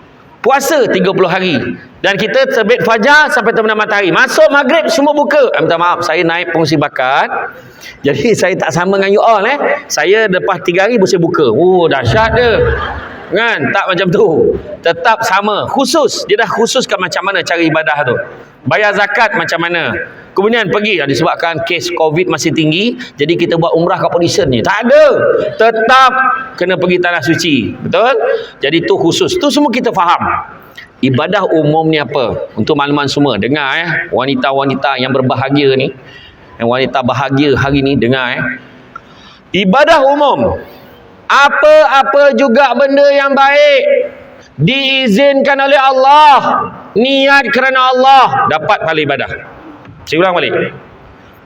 Puasa 30 hari. Dan kita terbit fajar sampai terbenam matahari. Masuk maghrib semua buka. Minta maaf, saya naik pengurusi bakat. Jadi saya tak sama dengan you all. Saya lepas 3 hari boleh buka. Dahsyat dia. Kan? Tak macam tu. Tetap sama. Khusus. Dia dah khususkan macam mana cara ibadah tu. Bayar zakat macam mana. Kemudian pergi, disebabkan kes COVID masih tinggi, jadi kita buat umrah kat Malaysia ni. Tak ada. Tetap kena pergi tanah suci. Betul? Jadi tu khusus. Tu semua kita faham. Ibadah umum ni apa? Untuk makluman semua. Dengar wanita-wanita yang berbahagia ni. Yang wanita bahagia hari ni, dengar Ibadah umum. Apa-apa juga benda yang baik diizinkan oleh Allah, niat kerana Allah, dapat pahala ibadah. Saya ulang balik.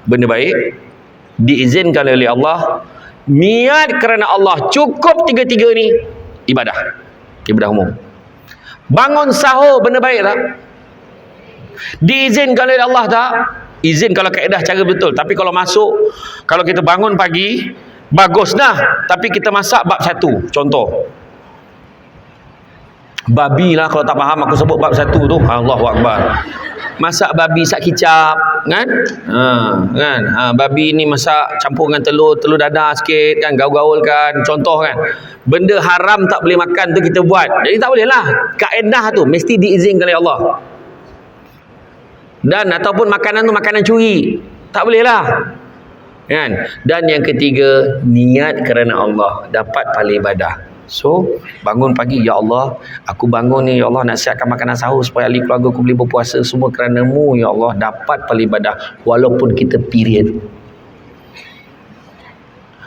Benda baik diizinkan oleh Allah, niat kerana Allah, cukup 3-3 ni ibadah. Ibadah umum. Bangun sahur benda baik tak? Diizinkan oleh Allah tak? Izin kalau kaedah cara betul. Tapi kalau masuk, kalau kita bangun pagi, bagus dah. Tapi kita masak bab 1. Contoh. Babi lah, kalau tak faham aku sebut bab 1 tu. Allahu Akbar. Masak babi sak kicap kan? Babi ni masak campur dengan telur dadar sikit kan, gaul-gaulkan, contoh kan. Benda haram tak boleh makan tu kita buat. Jadi tak boleh lah. Kaedah tu mesti diizinkan oleh Allah. Dan ataupun makanan tu makanan curi. Tak boleh lah. Kan? Dan yang ketiga, niat kerana Allah, dapat pahala ibadah. So, bangun pagi, ya Allah, aku bangun ni, ya Allah, nak siapkan makanan sahur supaya ahli keluarga aku boleh berpuasa, semua kerana-Mu, ya Allah, dapat pahala ibadah walaupun kita period.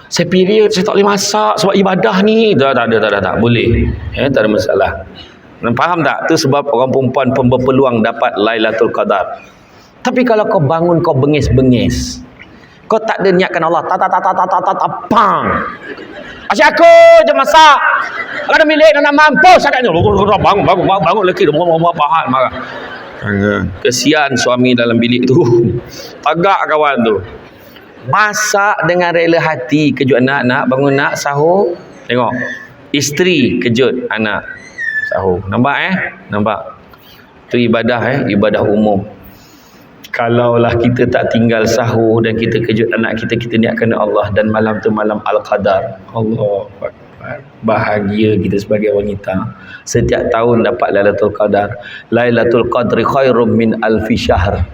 Saya period, saya tak boleh masak sebab ibadah ni. Tak boleh. Tak ada masalah. Faham tak? Tu sebab orang perempuan berpeluang dapat Lailatul Qadar. Tapi kalau kau bangun kau bengis-bengis, kau tak ada niatkan Allah, pang. Asyik aku je masak. Ada milik nak mampus agaknya. Bangun lelaki tu pahat marah. Kesian suami dalam bilik tu. Agak kawan tu. Masak dengan rela hati, kejut anak bangun nak sahur. Tengok. Isteri kejut anak sahur. Nampak? Tu ibadah ibadah umum. Kalaulah kita tak tinggal sahur dan kita kejut anak kita niatkan Allah, dan malam tu malam Al-Qadar. Allah Akbar. bahagia kita sebagai wanita. Setiap tahun dapat Lailatul Qadar. Lailatul Qadri khairum min alfi syahr.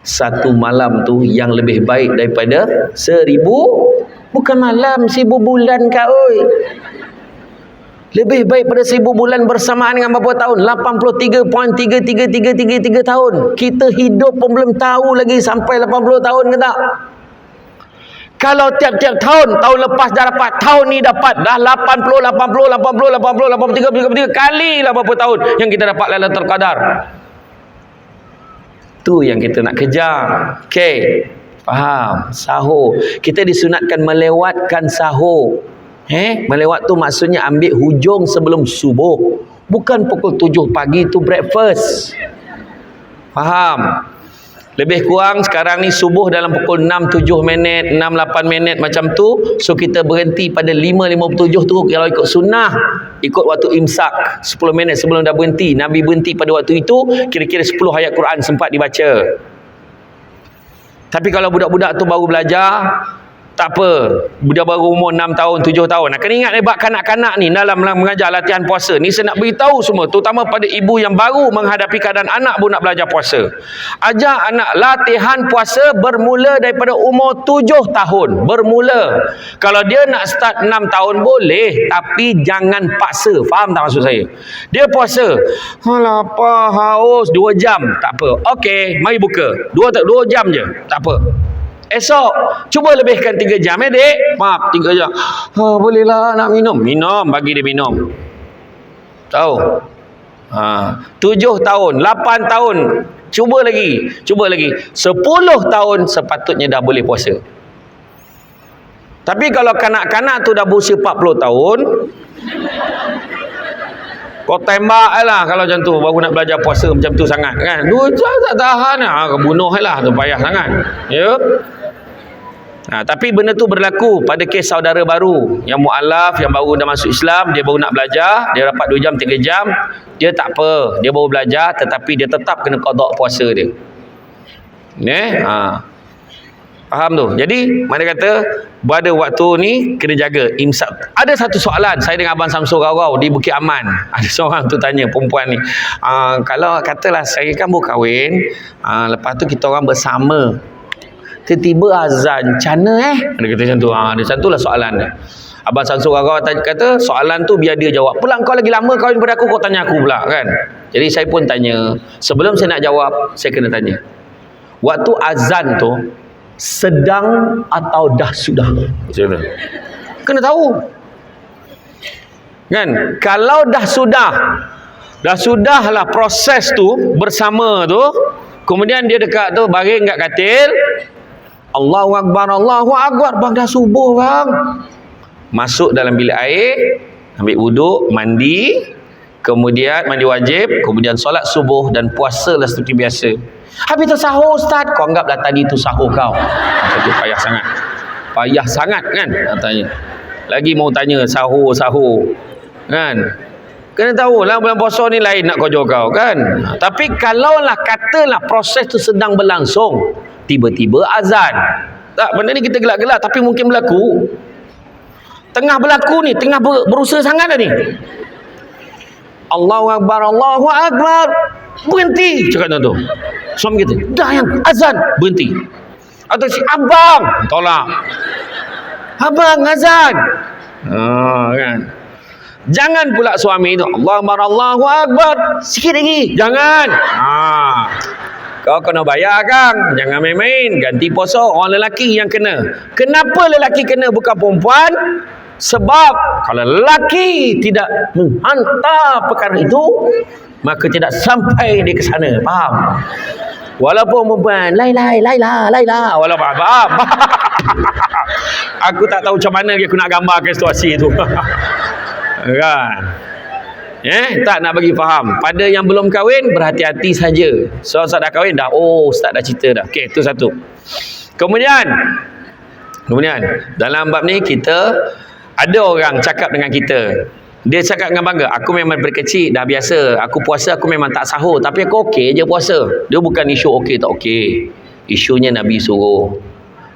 Satu malam tu yang lebih baik daripada 1000, bukan malam, 1000 bulan kau oi. Lebih baik pada 1000 bulan bersamaan dengan berapa tahun? 83.33333 tahun. Kita hidup pun belum tahu lagi sampai 80 tahun ke tak? Kalau tiap-tiap tahun, tahun lepas dah dapat, tahun ni dapat dah 80 kali lah berapa tahun yang kita dapat Lailatul Qadar. Tu yang kita nak kejar. Okey, faham? Sahur. Kita disunatkan melewatkan sahur. Melewat tu maksudnya ambil hujung sebelum subuh. Bukan pukul 7 pagi tu breakfast. Faham? Lebih kurang sekarang ni subuh dalam pukul 6, 7 minit, 6, 8 minit macam tu. So kita berhenti pada 5.57 tu. Kalau ikut sunnah, ikut waktu imsak 10 minit sebelum dah berhenti. Nabi berhenti pada waktu itu, kira-kira 10 ayat Quran sempat dibaca. Tapi kalau budak-budak tu baru belajar, tak apa, dia baru umur 6 tahun, 7 tahun. Nak kena ingat hebat kanak-kanak ni dalam mengajar latihan puasa ni. Saya nak beritahu semua, terutama pada ibu yang baru menghadapi keadaan anak pun nak belajar puasa. Ajar anak latihan puasa bermula daripada umur 7 tahun. Bermula. Kalau dia nak start 6 tahun boleh, tapi jangan paksa. Faham tak maksud saya? Dia puasa, lapar, haus, 2 jam, tak apa. Okey, mari buka. 2 jam je, tak apa. Esok cuba lebihkan 3 jam dek. Maaf, 3 jam. Bolehlah nak minum. Minum, bagi dia minum. Tahu? 7 tahun, 8 tahun. Cuba lagi. 10 tahun sepatutnya dah boleh puasa. Tapi kalau kanak-kanak tu dah berusia 40 tahun, kau tembak lah kalau macam tu, baru nak belajar puasa macam tu sangat kan. 2 jam tak tahan lah, bunuh lah tu, payah sangat. Ya. Tapi benda tu berlaku pada kes saudara baru yang mu'alaf, yang baru dah masuk Islam. Dia baru nak belajar, dia dapat 2 jam 3 jam, dia tak apa, dia baru belajar, tetapi dia tetap kena qada puasa dia. Faham tu? Jadi mana kata pada waktu ni kena jaga imsak. Ada satu soalan saya dengan Abang Samsul Rau di Bukit Aman. Ada seorang tu tanya, perempuan ni, kalau katalah saya kan baru kahwin, lepas tu kita orang bersama, tiba-tiba azan, macam mana Dia kata macam tu. Dia macam tu lah soalan dia. Abang Samsul Rau kata soalan tu biar dia jawab. Pula kau lagi lama kahwin pada aku, kau tanya aku pula kan. Jadi saya pun tanya, sebelum saya nak jawab, saya kena tanya, waktu azan tu sedang atau dah sudah? Kena tahu kan. Kalau dah sudahlah proses tu bersama tu, kemudian dia dekat tu baring kat katil, Allahu Akbar, bang dah subuh bang. Masuk dalam bilik air, ambil wuduk, mandi, kemudian mandi wajib, kemudian solat subuh dan puasalah seperti biasa. Habis tu sahur Ustaz, kau anggaplah tadi tu sahur kau. Itu payah sangat kan tanya. Lagi mau tanya sahur kan. Kena tahu lah bulan puasa ni lain nak kojo kau kan. Tapi kalaulah katalah proses tu sedang berlangsung, tiba-tiba azan, tak, benda ni kita gelak-gelak tapi mungkin berlaku. Tengah berlaku ni, tengah berusaha sangat dah ni, Allahu Akbar, berhenti cakap tu. Suami kita, dah yang azan, berhenti. Atau si abang tolak, abang azan, kan. Jangan pula suami itu, Allahu Akbar, sikit lagi, jangan. Kau kena bayar kang, jangan main-main, ganti puasa. Orang lelaki yang kena. Kenapa lelaki kena bukan perempuan? Sebab kalau lelaki tidak menghantar perkara itu, maka tidak sampai dia ke sana. Faham? Walaupun perempuan Laila, walaupun faham. Aku tak tahu macam mana aku nak gambarkan situasi itu. Kan? Tak nak bagi faham. Pada yang belum kahwin, berhati-hati saja. So Ustaz dah kahwin dah, Ustaz dah cerita dah. Okey, itu satu. Kemudian dalam bab ni kita ada orang cakap dengan kita. Dia cakap dengan bangga, aku memang berkecil dah biasa, aku puasa aku memang tak sahur, tapi aku okey je puasa. Dia bukan isu okey tak okey. Isunya Nabi suruh.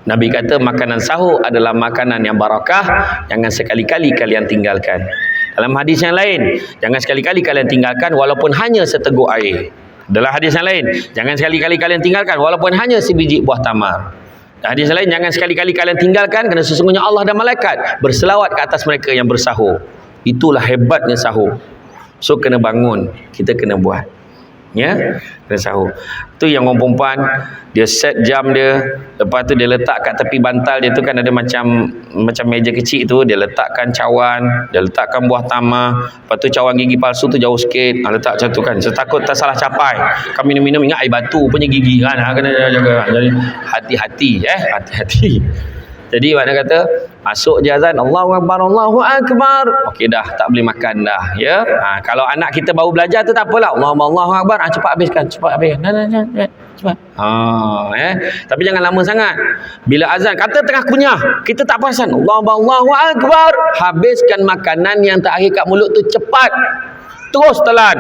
Nabi kata makanan sahur adalah makanan yang barakah, jangan sekali-kali kalian tinggalkan. Dalam hadis yang lain, jangan sekali-kali kalian tinggalkan walaupun hanya seteguk air. Dalam hadis yang lain, jangan sekali-kali kalian tinggalkan walaupun hanya sebiji buah tamar. Dan hadis lain, jangan sekali-kali kalian tinggalkan kerana sesungguhnya Allah dan malaikat berselawat ke atas mereka yang bersahur. Itulah hebatnya sahur. So kena bangun, kita kena buat. Ya, kena sahur. Tu yang orang perempuan, dia set jam dia, lepas tu dia letak kat tepi bantal dia tu kan ada macam meja kecil tu, dia letakkan cawan, dia letakkan buah tamar, lepas tu cawan gigi palsu tu jauh sikit, letak macam tu kan, setakut tak salah capai. Kau minum-minum ingat air batu punya gigi kan, kena jaga. Jadi hati-hati, hati-hati. Jadi makna kata masuk je azan Allahu Akbar, Allahu Akbar. Okey dah, tak boleh makan dah, ya. Kalau anak kita baru belajar tu tak apalah. Allahu Akbar, cepat habiskan, cepat habiskan. Cepat. Tapi jangan lama sangat. Bila azan kata tengah kunyah, kita tak perasan. Allahu Akbar, habiskan makanan yang terakhir kat mulut tu cepat. Terus telan.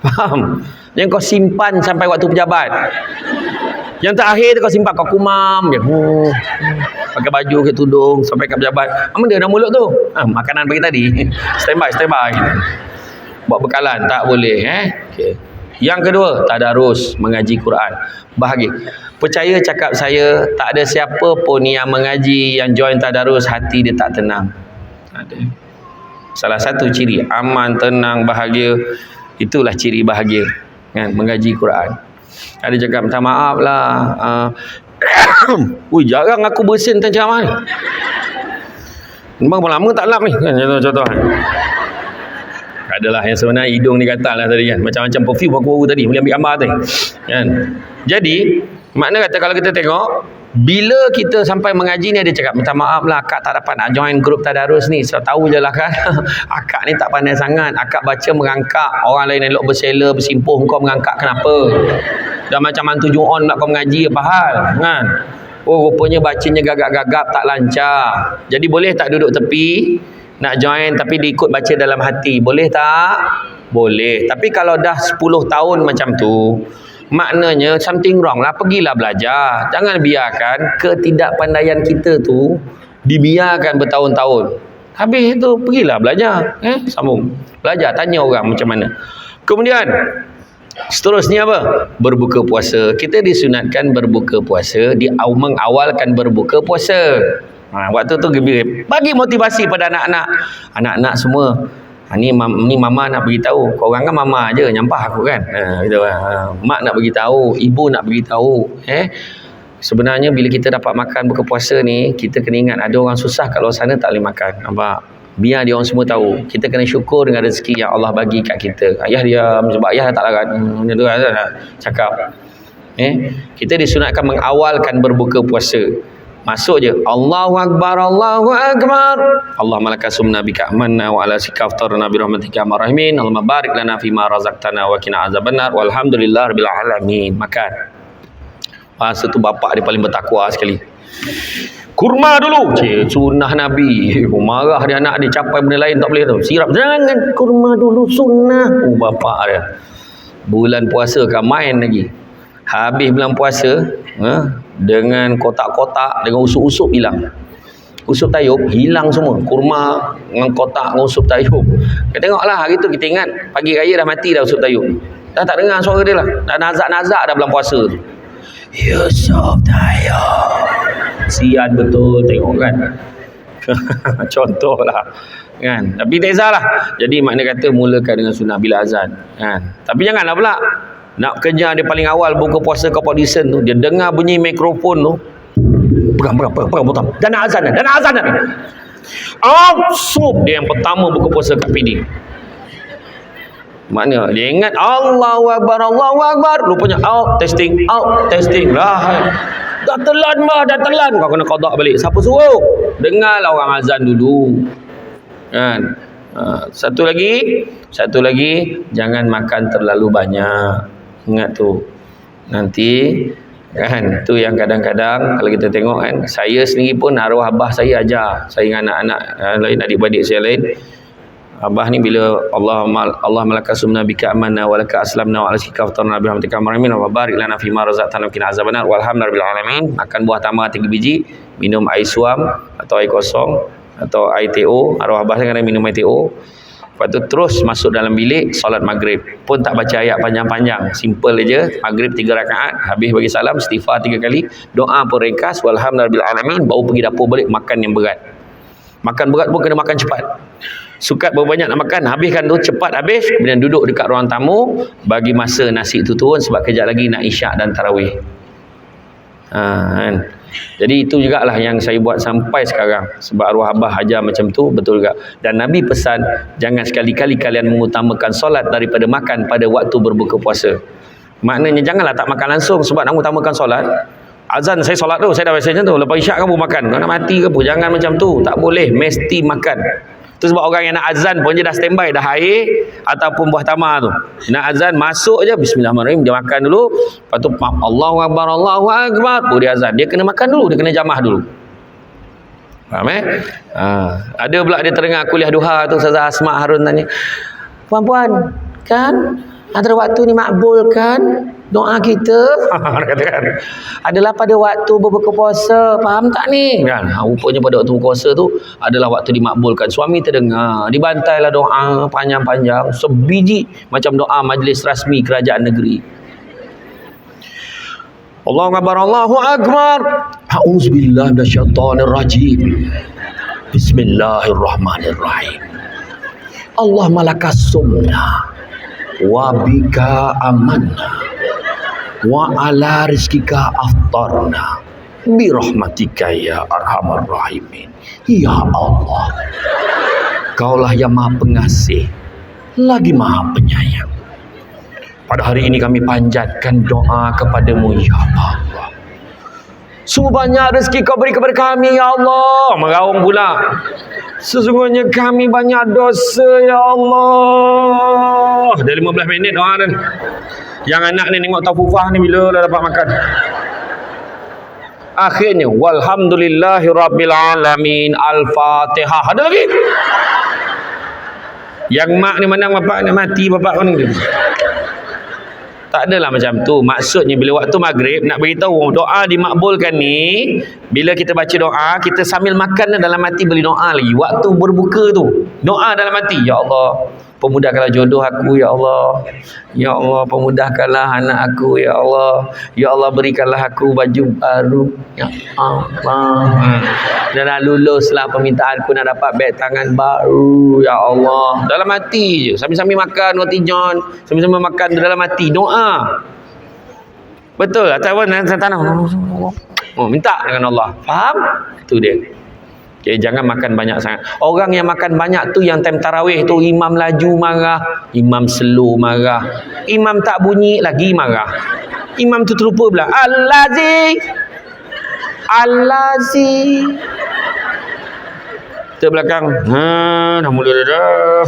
Faham? Yang kau simpan sampai waktu pejabat. Yang terakhir tu kau simpan, kau kumam je. Pakai baju ke tudung sampai kat pejabat. Apa dia dalam mulut tu? Makanan pagi tadi. Standby. Buat bekalan tak boleh, Okay. Yang kedua, tadarus, mengaji Quran. Bahagia. Percaya cakap saya, tak ada siapa pun yang mengaji, yang join tadarus hati dia tak tenang. Ada. Salah satu ciri aman, tenang, bahagia, itulah ciri bahagia. Kan, mengaji Quran. Ada cakap minta maaf lah. Jarang aku bersin ceramah ni. Memang lama tak lap ni. Kan, contoh. Adalah yang sebenarnya hidung ni gatal lah tadi kan. Macam-macam perfume aku baru tadi. Boleh ambil gambar tadi. Kan. Jadi, makna kata kalau kita tengok, bila kita sampai mengaji ni ada cakap minta maaf lah akak tak dapat nak join grup tadarus ni. So tahu je lah kan. Akak ni tak pandai sangat. Akak baca mengangkat. Orang lain elok bersela, bersimpuh. Kau mengangkat kenapa? Dah macam mantu Ju'on nak kau mengaji apa hal? Kan? Oh rupanya bacanya gagap-gagap tak lancar. Jadi boleh tak duduk tepi? Nak join tapi diikut baca dalam hati. Boleh tak? Boleh. Tapi kalau dah 10 tahun macam tu, maknanya something wrong lah. Pergilah belajar. Jangan biarkan ketidakpandaian kita tu dibiarkan bertahun-tahun. Habis itu pergilah belajar. Sambung. Belajar, tanya orang macam mana. Kemudian seterusnya apa? Berbuka puasa. Kita disunatkan berbuka puasa, mengawalkan berbuka puasa. Waktu tu gembira. Bagi motivasi pada anak-anak. Anak-anak semua. Ni mama nak beritahu. Korang kan mama aje nyampah aku kan. Gitu. Mak nak beritahu, ibu nak beritahu. Sebenarnya bila kita dapat makan buka puasa ni, kita kena ingat ada orang susah kat luar sana tak boleh makan. Nampak? Biar dia orang semua tahu. Kita kena syukur dengan rezeki yang Allah bagi kat kita. Ayah diam sebab ayah tak larat. Itu cakap. Kita disunatkan mengawalkan berbuka puasa. Masuk je Allahu Akbar, Allahu Akbar. Allahumma laka sumna bika amanna wa ala sika aftarna bi rahmatika marhamin. Allahumma barik lana fima razaqtana wa qina azabannar. Walhamdulillahirabbil alamin. Makan. Masa tu bapak dia paling bertakwa sekali. Kurma dulu. Sunnah Nabi. Marah dia anak dia capai benda lain tak boleh tu. Sirap. Jangan kurma dulu sunnah. Bapak dia. Bulan puasa kan main lagi. Habis bulan puasa, dengan kotak-kotak, dengan usup-usup hilang. Usup tayub hilang semua. Kurma dengan kotak dengan usup tayub. Kita tengoklah hari tu kita ingat pagi raya dah mati dah usup tayub. Dah tak dengar suara dia lah. Dah nazak-nazak dah bulan puasa tu. Usup tayub. Sian betul tengok kan. Contohlah kan. Tapi tak kisahlah. Jadi makna kata mulakan dengan sunnah bila azan kan. Tapi janganlah pula nak kejar dia paling awal buka puasa kau audition tu, dia dengar bunyi mikrofon tu, pegang botol. Dan azan dah. Sup dia yang pertama buka puasa kat PD. Maknanya dia ingat Allahu Akbar, Allahu Akbar. Rupanya out testing lah. Dah telan. Kau kena qada balik. Siapa suruh? Dengarlah orang azan dulu. Kan? Satu lagi jangan makan terlalu banyak. Ingat tu. Nanti kan tu yang kadang-kadang kalau kita tengok kan, saya sendiri pun arwah abah saya ajar. Saya dengan anak-anak lain, adik-beradik saya lain. Abah ni bila Allah malakasumna bika amanna wa laka aslamna wa alaika aftarna bi rahmatika marhamin wa barik lana fi ma razaqtana qina azabannar walhamdulillahi alamin. Makan buah tamar 3 biji, minum air suam atau air kosong atau air TO. Arwah abah kan minum air TO. Lepas tu terus masuk dalam bilik solat maghrib. Pun tak baca ayat panjang-panjang, simple aja. Maghrib 3 rakaat, habis bagi salam, istighfar 3 kali, doa pun ringkas, walhamdulillahi alamin, baru pergi dapur balik makan yang berat. Makan berat pun kena makan cepat. Sukat berapa banyak nak makan, habiskan tu cepat habis, kemudian duduk dekat ruang tamu bagi masa nasi tu turun sebab kejap lagi nak isyak dan tarawih. Kan? Jadi itu jugalah yang saya buat sampai sekarang sebab arwah abah ajar macam tu, betul juga. Dan Nabi pesan jangan sekali-kali kalian mengutamakan solat daripada makan pada waktu berbuka puasa. Maknanya janganlah tak makan langsung sebab nak mengutamakan solat. Azan saya solat tu, saya dah biasa macam tu, lepas isyak kamu makan, kau nak mati ke apa? Jangan macam tu, tak boleh, mesti makan. Tu sebab orang yang nak azan pun dia dah standby dah air ataupun buah tamar tu. Nak azan masuk je bismillahirrahmanirrahim, dia makan dulu. Lepas tu Allahu akbar Allahu akbar, baru dia azan. Dia kena makan dulu, dia kena jamah dulu. Faham ada pula dia terdengar kuliah duha tu, Ustazah Asma Harun tanya, puan-puan kan antara waktu ni makbul kan doa kita? Katakan adalah pada waktu berbuka puasa, faham tak ni? Kan? Rupanya pada waktu berbuka puasa tu adalah waktu dimakbulkan. Suami terdengar, dibantailah doa panjang-panjang, sebiji macam doa majlis rasmi kerajaan negeri. Allahu akbar Allahu akbar. A'udzubillahi minasyaitonirrajim. Bismillahirrahmanirrahim. Allah malakasumna wa bika amanna wa ala rizkika aftarna bi rahmatika ya arhamar rahimin. Ya Allah, Kaulah yang Maha Pengasih lagi Maha Penyayang. Pada hari ini kami panjatkan doa kepadamu ya Allah. Sungguh banyak rezeki kau beri kepada kami ya Allah. Meraung pula. Sesungguhnya kami banyak dosa ya Allah. Dah 15 minit doa dan yang anak ni tengok Taufufah ni bila dah dapat makan. Akhirnya walhamdulillahirabbil alamin. Al-Fatihah. Ada lagi? Yang mak ni menang bapak ni mati, bapak kau ni. Tak adalah macam tu. Maksudnya bila waktu maghrib nak beritahu doa dimakbulkan ni, bila kita baca doa, kita sambil makan dalam hati beli doa lagi. Waktu berbuka tu, doa dalam hati, ya Allah, pemudahkanlah jodoh aku ya Allah. Ya Allah, pemudahkanlah anak aku ya Allah. Ya Allah, berikanlah aku baju baru ya Allah. Dan luluslah permintaanku, nak dapat beg tangan baru ya Allah. Dalam hati je, sambil-sambil makan roti john, sambil-sambil makan dalam hati doa. Betul ataupun tanah minta dengan Allah. Faham? Itu dia. Okay, jangan makan banyak sangat. Orang yang makan banyak tu yang time tarawih tu, imam laju marah, imam slow marah, imam tak bunyi lagi marah. Imam tu terlupa pula. Allazi kita belakang dah mula dah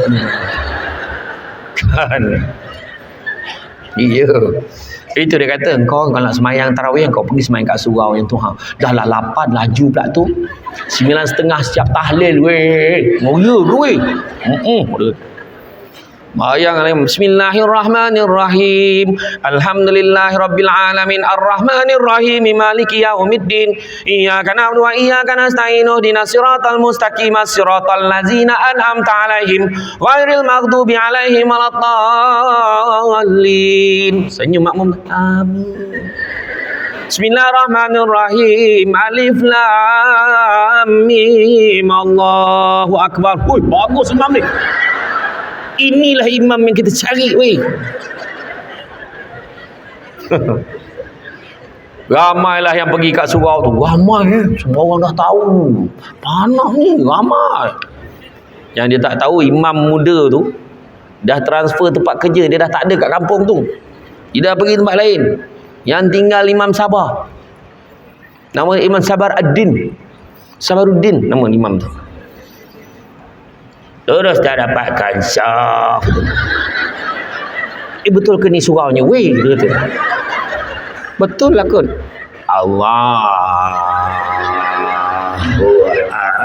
kan. Iya. Itu dia kata, engkau kalau nak semayang tarawih, engkau pergi semayang kat surau yang tu. Dah lah 8 laju pula tu. 9.30 setiap tahlil weh. Ngoyo ke weh. Bayang Bismillahirrahmanirrahim. Alhamdulillahirabbil alamin arrahmanir rahim maliki yaumiddin. Iyyaka na'budu wa iyyaka nasta'in ihdinas siratal mustaqim siratal ladzina an'amta 'alaihim ghairil maghdubi 'alaihim waladdallin. Senyum makmum. Amin. Bismillahirrahmanirrahim. Alif lam mim. Allahu akbar. Bagus imam ni. Inilah imam yang kita cari weh. Ramailah yang pergi kat surau tu. Ramai semua orang dah tahu. Panas ni, ramai. Yang dia tak tahu, imam muda tu dah transfer tempat kerja, dia dah tak ada kat kampung tu. Dia dah pergi tempat lain. Yang tinggal Imam Sabah. Nama Imam Sabaruddin nama imam tu. Terus dah dapatkan sah. Betul ke ni suraunya? Weh, dia kata. Betul lah kot. Allahu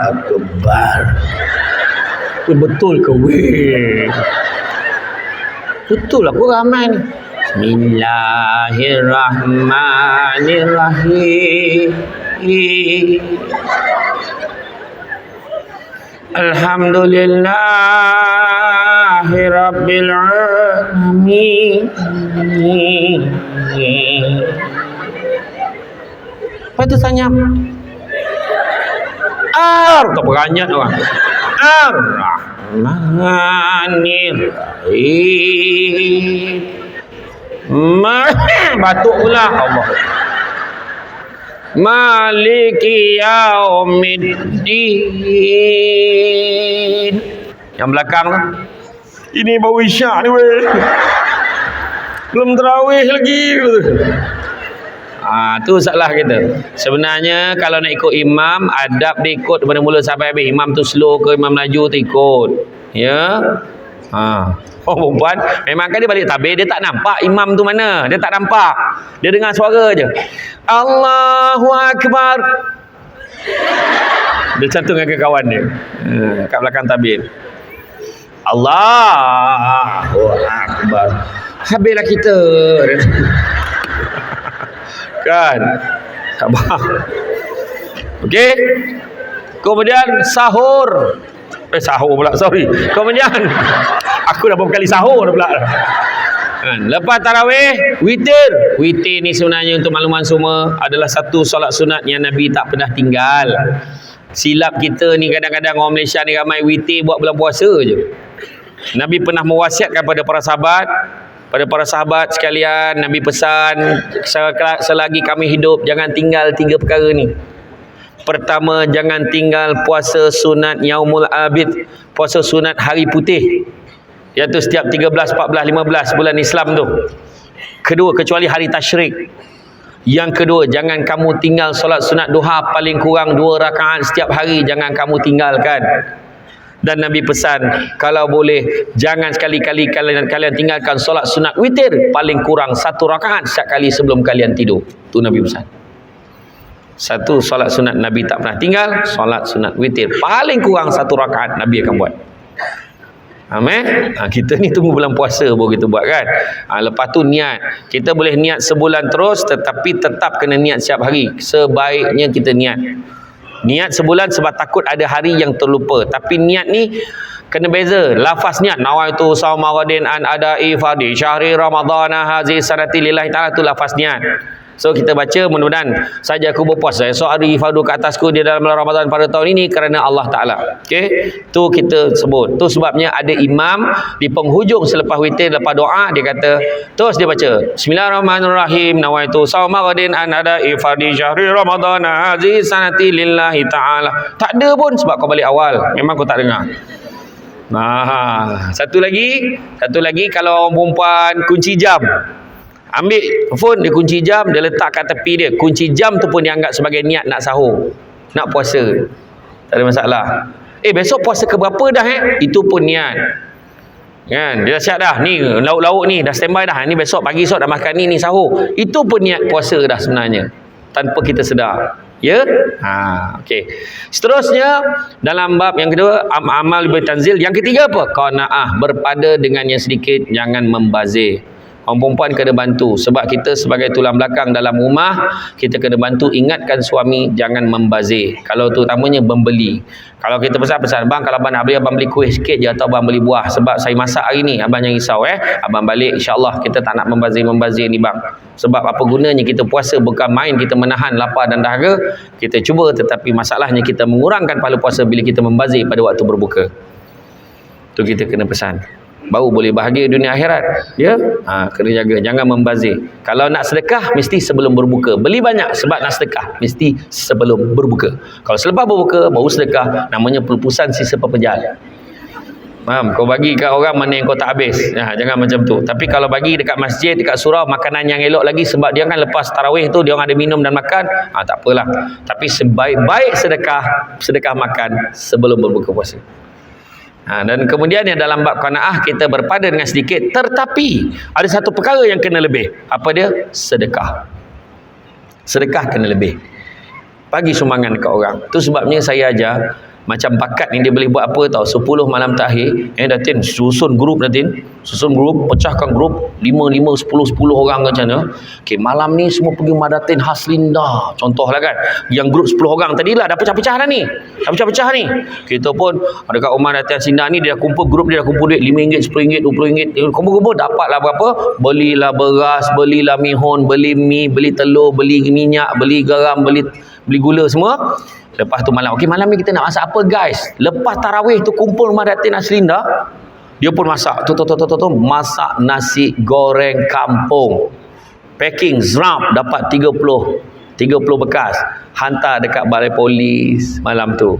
Akbar. Betul ke weh? Betul aku ramai ni. Bismillahirrahmanirrahim. Alhamdulillahi rabbil alamin. Apa tu tanya? Tak beranyat orang. Ar-Rahmanir-Rahim. Batuk pula Allah. Maliki yaumiddin. Yang belakang tu. Ini baru isyak ni weh. Belum tarawih lagi. Tu salah kita. Sebenarnya kalau nak ikut imam, adab dia ikut daripada mula sampai habis. Imam tu slow ke imam laju tu ikut. Ya. Perempuan memang kan dia balik tabir, dia tak nampak imam tu mana. Dia tak nampak. Dia dengar suara je. Allahu Akbar. Dia cantum dengan kawan dia. Kat belakang tabir. Allahu Akbar. Habislah kita. Kan? Sabar. Okey. Kemudian sahur. Sahur pula, sorry. Kemudian aku dah berapa kali sahur pula. Kan? Lepas tarawih, witir. Witir ni sebenarnya untuk makluman semua adalah satu solat sunat yang Nabi tak pernah tinggal. Silap kita ni kadang-kadang orang Malaysia ni ramai witir buat bulan puasa je. Nabi pernah mewasiatkan pada para sahabat sekalian, Nabi pesan, selagi kami hidup jangan tinggal 3 perkara ni. Pertama, jangan tinggal puasa sunat Yaumul Abid, puasa sunat hari putih, iaitu setiap 13, 14, 15 bulan Islam tu. Kedua, kecuali hari tasyrik. Yang kedua, jangan kamu tinggal solat sunat duha paling kurang 2 rakaat setiap hari, jangan kamu tinggalkan. Dan Nabi pesan, kalau boleh jangan sekali-kali kalian tinggalkan solat sunat witir paling kurang 1 rakaat setiap kali sebelum kalian tidur. Tu Nabi pesan. Satu, solat sunat Nabi tak pernah tinggal. Solat sunat witir paling kurang 1 rakaat Nabi akan buat. Amin. Kita ni tunggu bulan puasa baru kita buat kan. Lepas tu niat. Kita boleh niat sebulan terus, tetapi tetap kena niat setiap hari. Sebaiknya kita niat. Niat sebulan sebab takut ada hari yang terlupa. Tapi niat ni kena beza. Lafaz niat, nawaitu shauma ghadin an ada'i fardhi syahri ramadhana hazi sanati lillahi ta'ala, tu lafaz niat. So kita baca, mudah-mudahan saja aku berpuasa esok hari fardu ke atasku di dalam Ramadan pada tahun ini kerana Allah Ta'ala. Okey, tu kita sebut. Tu sebabnya ada imam di penghujung selepas witir, lepas doa dia kata, terus dia baca Bismillahirrahmanirrahim, nawaitu shauma ghadin an ada'i fardhi syahri ramadhana hazi sanati lillahi ta'ala. Tak ada pun sebab kau balik awal, memang kau tak dengar. Satu lagi kalau orang perempuan kunci jam, ambil phone, dia kunci jam, dia letak kat tepi dia. Kunci jam tu pun dianggap sebagai niat nak sahur, nak puasa. Tak ada masalah. Besok puasa ke berapa dah Itu pun niat. Kan? Dia dah siap dah. Ni lauk-lauk ni dah standby dah. Ni besok pagi esok dah makan ni sahur. Itu pun niat puasa dah sebenarnya. Tanpa kita sedar. Ya? Okey. Seterusnya dalam bab yang kedua, amal bertanzil. Yang ketiga apa? Qanaah, berpada dengan yang sedikit, jangan membazir. Orang perempuan kena bantu, sebab kita sebagai tulang belakang dalam rumah, kita kena bantu ingatkan suami jangan membazir. Kalau terutamanya membeli. Kalau kita pesan, bang kalau abang nak beli, abang beli kuih sikit je atau abang beli buah, sebab saya masak hari ni, abang jangan risau abang balik insya-Allah kita tak nak membazir ni bang. Sebab apa gunanya kita puasa, bukan main kita menahan lapar dan dahaga, kita cuba, tetapi masalahnya kita mengurangkan pahala puasa bila kita membazir pada waktu berbuka. Tu kita kena pesan. Baru boleh bahagia dunia akhirat. Ya? Kena jaga, jangan membazir. Kalau nak sedekah mesti sebelum berbuka. Beli banyak sebab nak sedekah mesti sebelum berbuka. Kalau selepas berbuka baru sedekah, namanya pelupusan sisa pepejal. Faham? Kau bagi kat orang mana yang kau tak habis. Jangan macam tu. Tapi kalau bagi dekat masjid, dekat surau, makanan yang elok lagi, sebab dia kan lepas tarawih tu dia orang ada minum dan makan, tak apalah. Tapi sebaik-baik sedekah makan sebelum berbuka puasa. Dan kemudian yang dalam bab qanaah, kita berpada dengan sedikit, tetapi ada satu perkara yang kena lebih. Apa dia? Sedekah. Sedekah kena lebih. Bagi sumbangan dekat orang. Tu sebabnya saya ajar, Macam bakat ni dia boleh buat apa tau, 10 malam terakhir Datin susun grup, pecahkan grup 5, 10 orang macam mana. Okay, malam ni semua pergi rumah Datin Haslinda contohlah kan, yang grup 10 orang tadilah dah pecah-pecah dah ni, kita pun dekat rumah Datin Haslinda ni dia dah kumpul, grup dia dah kumpul duit RM5, RM10, RM20, kumpul dapatlah berapa, belilah beras, belilah mihun, beli mi, beli telur, beli minyak, beli garam, beli gula semua. Lepas tu malam, okey malam ni kita nak masak apa guys? Lepas tarawih tu kumpul rumah Datin Haslinda, dia pun masak. Masak nasi goreng kampung. Packing zrap dapat 30 bekas. Hantar dekat balai polis malam tu.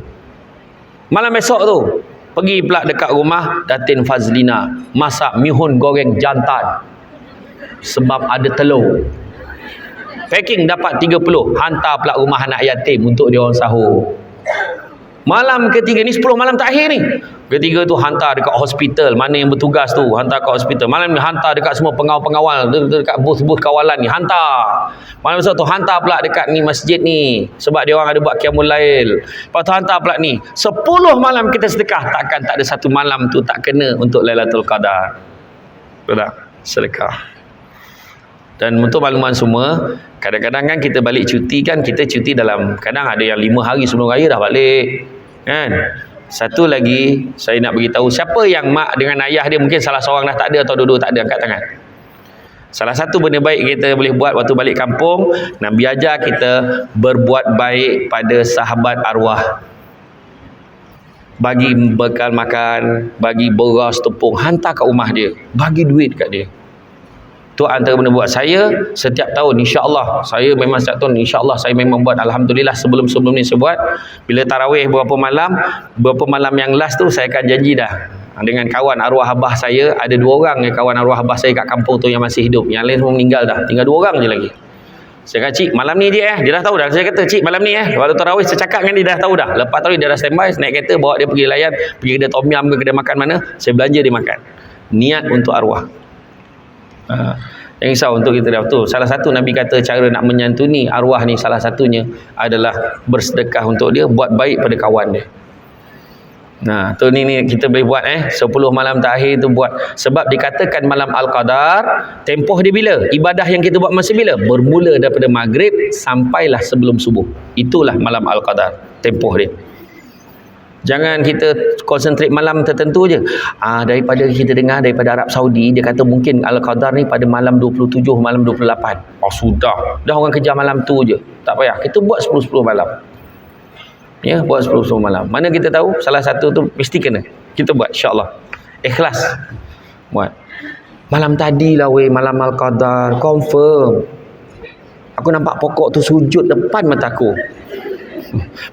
Malam esok tu pergi pula dekat rumah Datin Fazlina, masak mihun goreng jantan. Sebab ada telur. Packing dapat 30, hantar pula rumah anak yatim untuk dia orang sahur. Malam ketiga ni 10 malam terakhir ni. Ketiga tu hantar dekat hospital, mana yang bertugas tu hantar kat hospital. Malam ni hantar dekat semua pengawal-pengawal dekat booth-booth kawalan ni, hantar. Malam besok tu hantar pula dekat ni masjid ni sebab dia orang ada buat qiyamul lail. Lepas tu hantar pula ni 10 malam kita sedekah, takkan tak ada satu malam tu tak kena untuk Lailatul Qadar. Betul tak? Sedekah. Dan untuk makluman semua, kadang-kadang kan kita balik cuti kan, kita cuti dalam, kadang ada yang 5 hari sebelum raya dah balik kan. Satu lagi saya nak beritahu, siapa yang mak dengan ayah dia mungkin salah seorang dah tak ada atau dua-dua tak ada, angkat tangan. Salah satu benda baik kita boleh buat waktu balik kampung, Nabi ajar kita berbuat baik pada sahabat arwah. Bagi bekal makan, bagi beras, tepung, hantar kat rumah dia, bagi duit kat dia. Tu antara benda buat saya setiap tahun, insya-Allah. Saya memang setiap tahun insya-Allah saya memang buat. Alhamdulillah sebelum ni saya buat. Bila tarawih beberapa malam yang last tu saya akan janji dah dengan kawan arwah abah saya. Ada 2 orang yang kawan arwah abah saya kat kampung tu yang masih hidup. Yang lain semua meninggal dah. Tinggal 2 orang je lagi. Saya kata, "Cik, malam ni dia dah tahu dah." Saya kata, "Cik, malam ni waktu tarawih saya cakap dengan dia dah tahu dah. Lepas tarawih dia dah standby, naik kereta bawa dia pergi layan, pergi kedai tom yum ke kedai makan mana, saya belanja dia makan. Niat untuk arwah." Yang risau untuk kita dah betul. Salah satu Nabi kata cara nak menyantuni arwah ni, salah satunya adalah bersedekah untuk dia, buat baik pada kawan dia. Nah, tu ni kita boleh buat 10 malam terakhir tu buat. Sebab dikatakan malam Al-Qadar, tempoh dia bila? Ibadah yang kita buat masa bila? Bermula daripada maghrib sampailah sebelum subuh. Itulah malam Al-Qadar, tempoh dia. Jangan kita konsentrate malam tertentu je. Daripada kita dengar daripada Arab Saudi, dia kata mungkin Al-Qadar ni pada malam 27, malam 28. Sudah. Dah orang kerja malam tu je. Tak payah. Kita buat 10 malam. Ya, buat 10 malam. Mana kita tahu? Salah satu tu mesti kena. Kita buat insya-Allah. Ikhlas. Buat. Malam tadi lah malam Al-Qadar. Confirm. Aku nampak pokok tu sujud depan mata aku.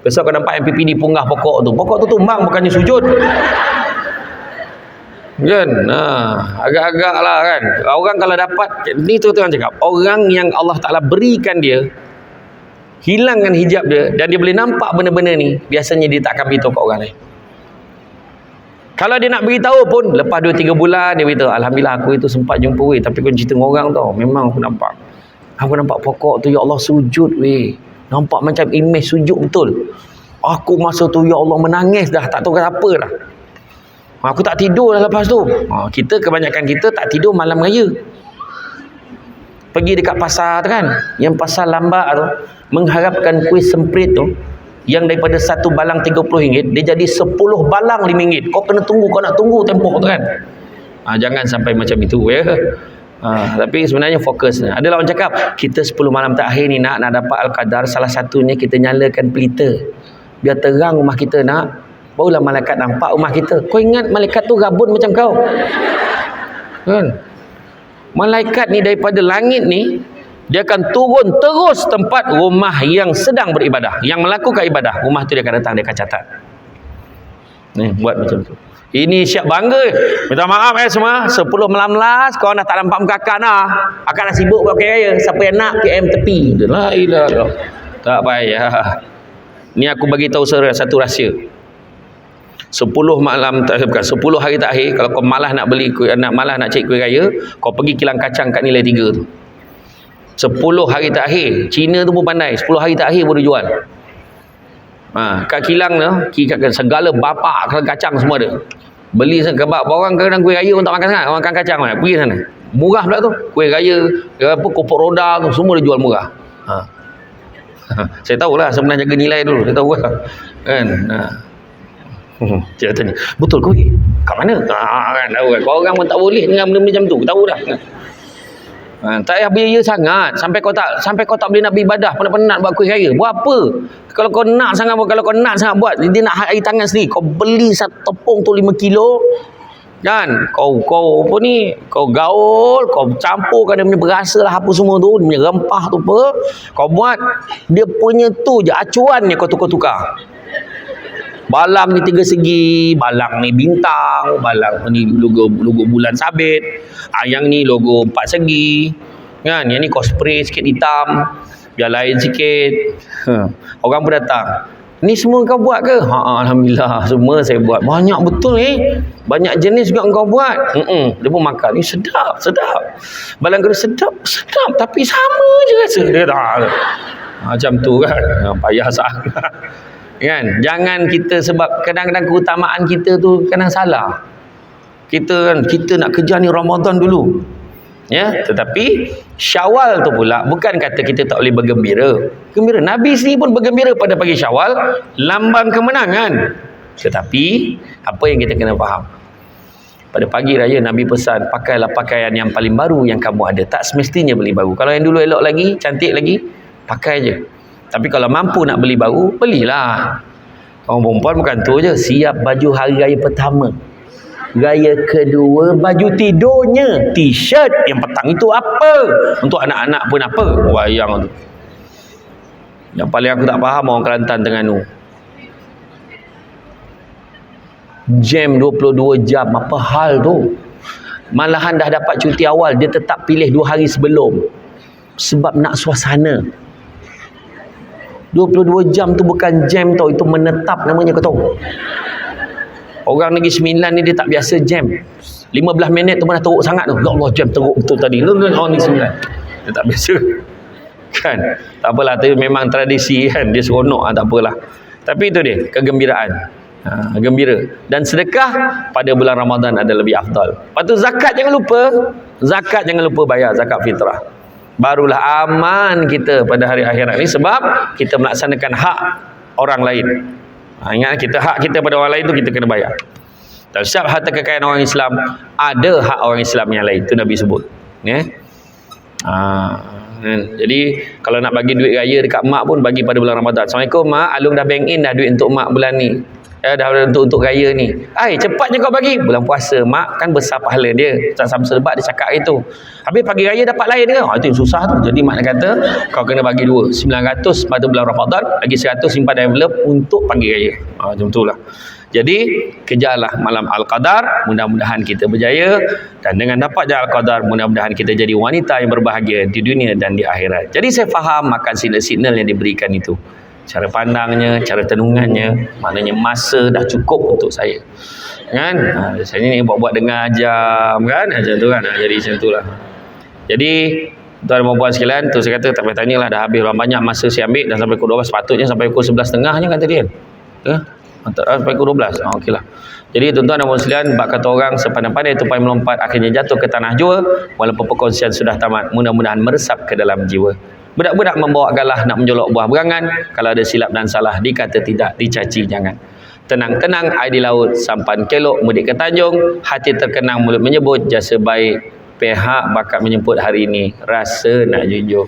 Besok kau nampak MPP di punggah pokok tu tumbang bukannya sujud kan. Agak-agak lah kan. Orang kalau dapat ni, tu kan cakap, orang yang Allah Ta'ala berikan dia, hilangkan hijab dia dan dia boleh nampak benda-benda ni, biasanya dia tak akan beritahu kat orang lain. Kalau dia nak beritahu pun lepas 2-3 bulan dia beritahu, "Alhamdulillah aku itu sempat jumpa tapi aku cerita dengan orang tau, memang aku nampak pokok tu ya Allah sujud nampak macam image sujud betul. Aku masa tu ya Allah menangis dah, tak tahu kata apa dah. Aku tak tidur dah lepas tu." Kebanyakan kita tak tidur malam raya. Pergi dekat pasar tu kan, yang pasar lambak tu, mengharapkan kuih semprit tu, yang daripada satu balang RM30, dia jadi 10 balang RM5. Kau kena tunggu, kau nak tunggu tempoh tu kan. Jangan sampai macam itu ya. Tapi sebenarnya fokus. Ada orang cakap, kita 10 malam terakhir ni nak dapat Al-Qadar, salah satunya kita nyalakan pelita. Biar terang rumah kita barulah malaikat nampak rumah kita. Kau ingat malaikat tu rabun macam kau? Kan? Malaikat ni daripada langit ni, dia akan turun terus tempat rumah yang sedang beribadah, yang melakukan ibadah. Rumah tu dia akan datang, dia akan catat. Buat macam tu. Ini siap bangga. Minta maaf semua. 10 malam last kau dah tak nampak muka akak dah. Akak dah sibuk buat raya. Siapa yang nak PM tepi. La ilaha illallah. Tak payah. Ni aku bagi tahu satu rahsia. 10 malam terakhir, bukan 10 hari terakhir, kalau kau malas nak beli malas nak cari kuih raya, kau pergi kilang kacang kat nilai 3 tu. 10 hari terakhir. Cina tu pun pandai. 10 hari terakhir baru jual. Kat kilang tu, segala bapak kacang semua ada. Beli kebab orang kadang kuih raya pun tak makan sangat, orang makan kacang lah. Pergi sana. Murah pula tu. Kuih raya, apa kopok roda tu semua dia jual murah. Saya tahulah sebenarnya jaga nilai dulu, saya tahu lah. Kan? Dia tanya, betul ke? Kat mana? Kan tahu kan. Kau orang pun tak boleh dengan benda-benda macam tu, tahu dah. Tak payah biaya sangat sampai kau tak boleh nak beribadah, penat-penat buat kuih raya. Buat apa? Kalau kau nak sangat buat, dia nak air tangan sendiri. Kau beli satu tepung tu 5 kilo. Kan? Kau apa ni? Kau gaul, kau campurkan dia punya berasa lah apa semua tu, dia punya rempah tu apa. Kau buat dia punya tu je acuannya kau tukar-tukar. Balang ni 3 segi, balang ni bintang, balang ni logo bulan sabit, yang ni logo 4 segi. Kan? Yang ni kau spray sikit hitam, biar lain sikit. Orang pun datang. Ni semua kau buat ke? Alhamdulillah, semua saya buat. Banyak betul banyak jenis juga kau buat. Dia pun makan. Ni sedap. Balang kedua sedap, tapi sama je rasa. Dia kata, macam tu kan. Payah sangat. Kan? Jangan kita, sebab kadang-kadang keutamaan kita tu kadang salah. Kita nak kejar ni Ramadan dulu. Ya, tetapi Syawal tu pula bukan kata kita tak boleh bergembira. Gembira. Nabi sendiri pun bergembira pada pagi Syawal, lambang kemenangan. Tetapi apa yang kita kena faham? Pada pagi raya Nabi pesan, pakailah pakaian yang paling baru yang kamu ada. Tak semestinya beli baru. Kalau yang dulu elok lagi, cantik lagi, pakai je. Tapi kalau mampu nak beli baru, belilah. Orang perempuan bukan tu je, siap baju hari raya pertama. Raya kedua, baju tidurnya, t-shirt. Yang petang itu apa? Untuk anak-anak pun apa? Wayang tu. Yang paling aku tak faham orang Kelantan Terengganu. Jam 22 jam, apa hal tu? Malahan dah dapat cuti awal, dia tetap pilih 2 hari sebelum. Sebab nak suasana. 22 jam tu bukan jam tau, itu menetap namanya, kau tahu. Orang Negeri Sembilan ni dia tak biasa jam. 15 minit tu pun dah teruk sangat tu. Ya Allah, jam teruk betul tadi. Orang Negeri Sembilan dia tak biasa. Kan? Tak apalah, tu memang tradisi kan. Dia seronok, tak apalah. Tapi itu dia, kegembiraan. Gembira. Dan sedekah pada bulan Ramadan ada lebih afdal. Lepas tu zakat jangan lupa. Zakat jangan lupa bayar, zakat fitrah. Barulah aman kita pada hari akhirat ni, sebab kita melaksanakan hak orang lain. Ingat, hak kita pada orang lain tu kita kena bayar. Dan setiap harta kekayaan orang Islam, ada hak orang Islam yang lain. Itu Nabi sebut. Jadi kalau nak bagi duit raya dekat mak pun, bagi pada bulan Ramadan. Assalamualaikum mak, Alung dah bank in dah duit untuk mak bulan ni. Dah untuk raya ni. Cepatnya kau bagi. Bulan puasa mak kan besar pahala dia. Ustaz Samsul Bak dia cakap itu. Habis pagi raya dapat lain ke? Itu yang susah tu. Jadi mak kata kau kena bagi 2. 900 pada bulan Ramadan, lagi 100 simpan dalam envelope untuk pagi raya. Macam itulah. Jadi kejarlah malam Al-Qadar, mudah-mudahan kita berjaya, dan dengan dapatnya Al-Qadar mudah-mudahan kita jadi wanita yang berbahagia di dunia dan di akhirat. Jadi saya faham makan signal-signal yang diberikan itu. Cara pandangnya, cara tenungannya, maknanya masa dah cukup untuk saya. Kan? Biasanya ni buat-buat dengar jam kan? Macam tu kan? Jadi macam itulah. Jadi tuan dan puan sekalian, tu saya kata tak payah tanyalah, dah habis banyak masa saya ambil, dan sampai pukul 12 sepatutnya sampai pukul 11.30 je kan tadi kan? Sampai pukul 12. Okeylah. Jadi tuan-tuan dan puan sekalian, bab kata orang sepandai-pandai tupai melompat akhirnya jatuh ke tanah jua, walaupun perkongsian sudah tamat, mudah-mudahan meresap ke dalam jiwa. Budak-budak membawa galah nak menjolok buah berangan, kalau ada silap dan salah dikata tidak, dicaci jangan. Tenang-tenang air di laut, sampan kelok mudik ke Tanjung, hati terkenang mulut menyebut jasa baik pihak bakat menjemput hari ini, rasa nak jujur.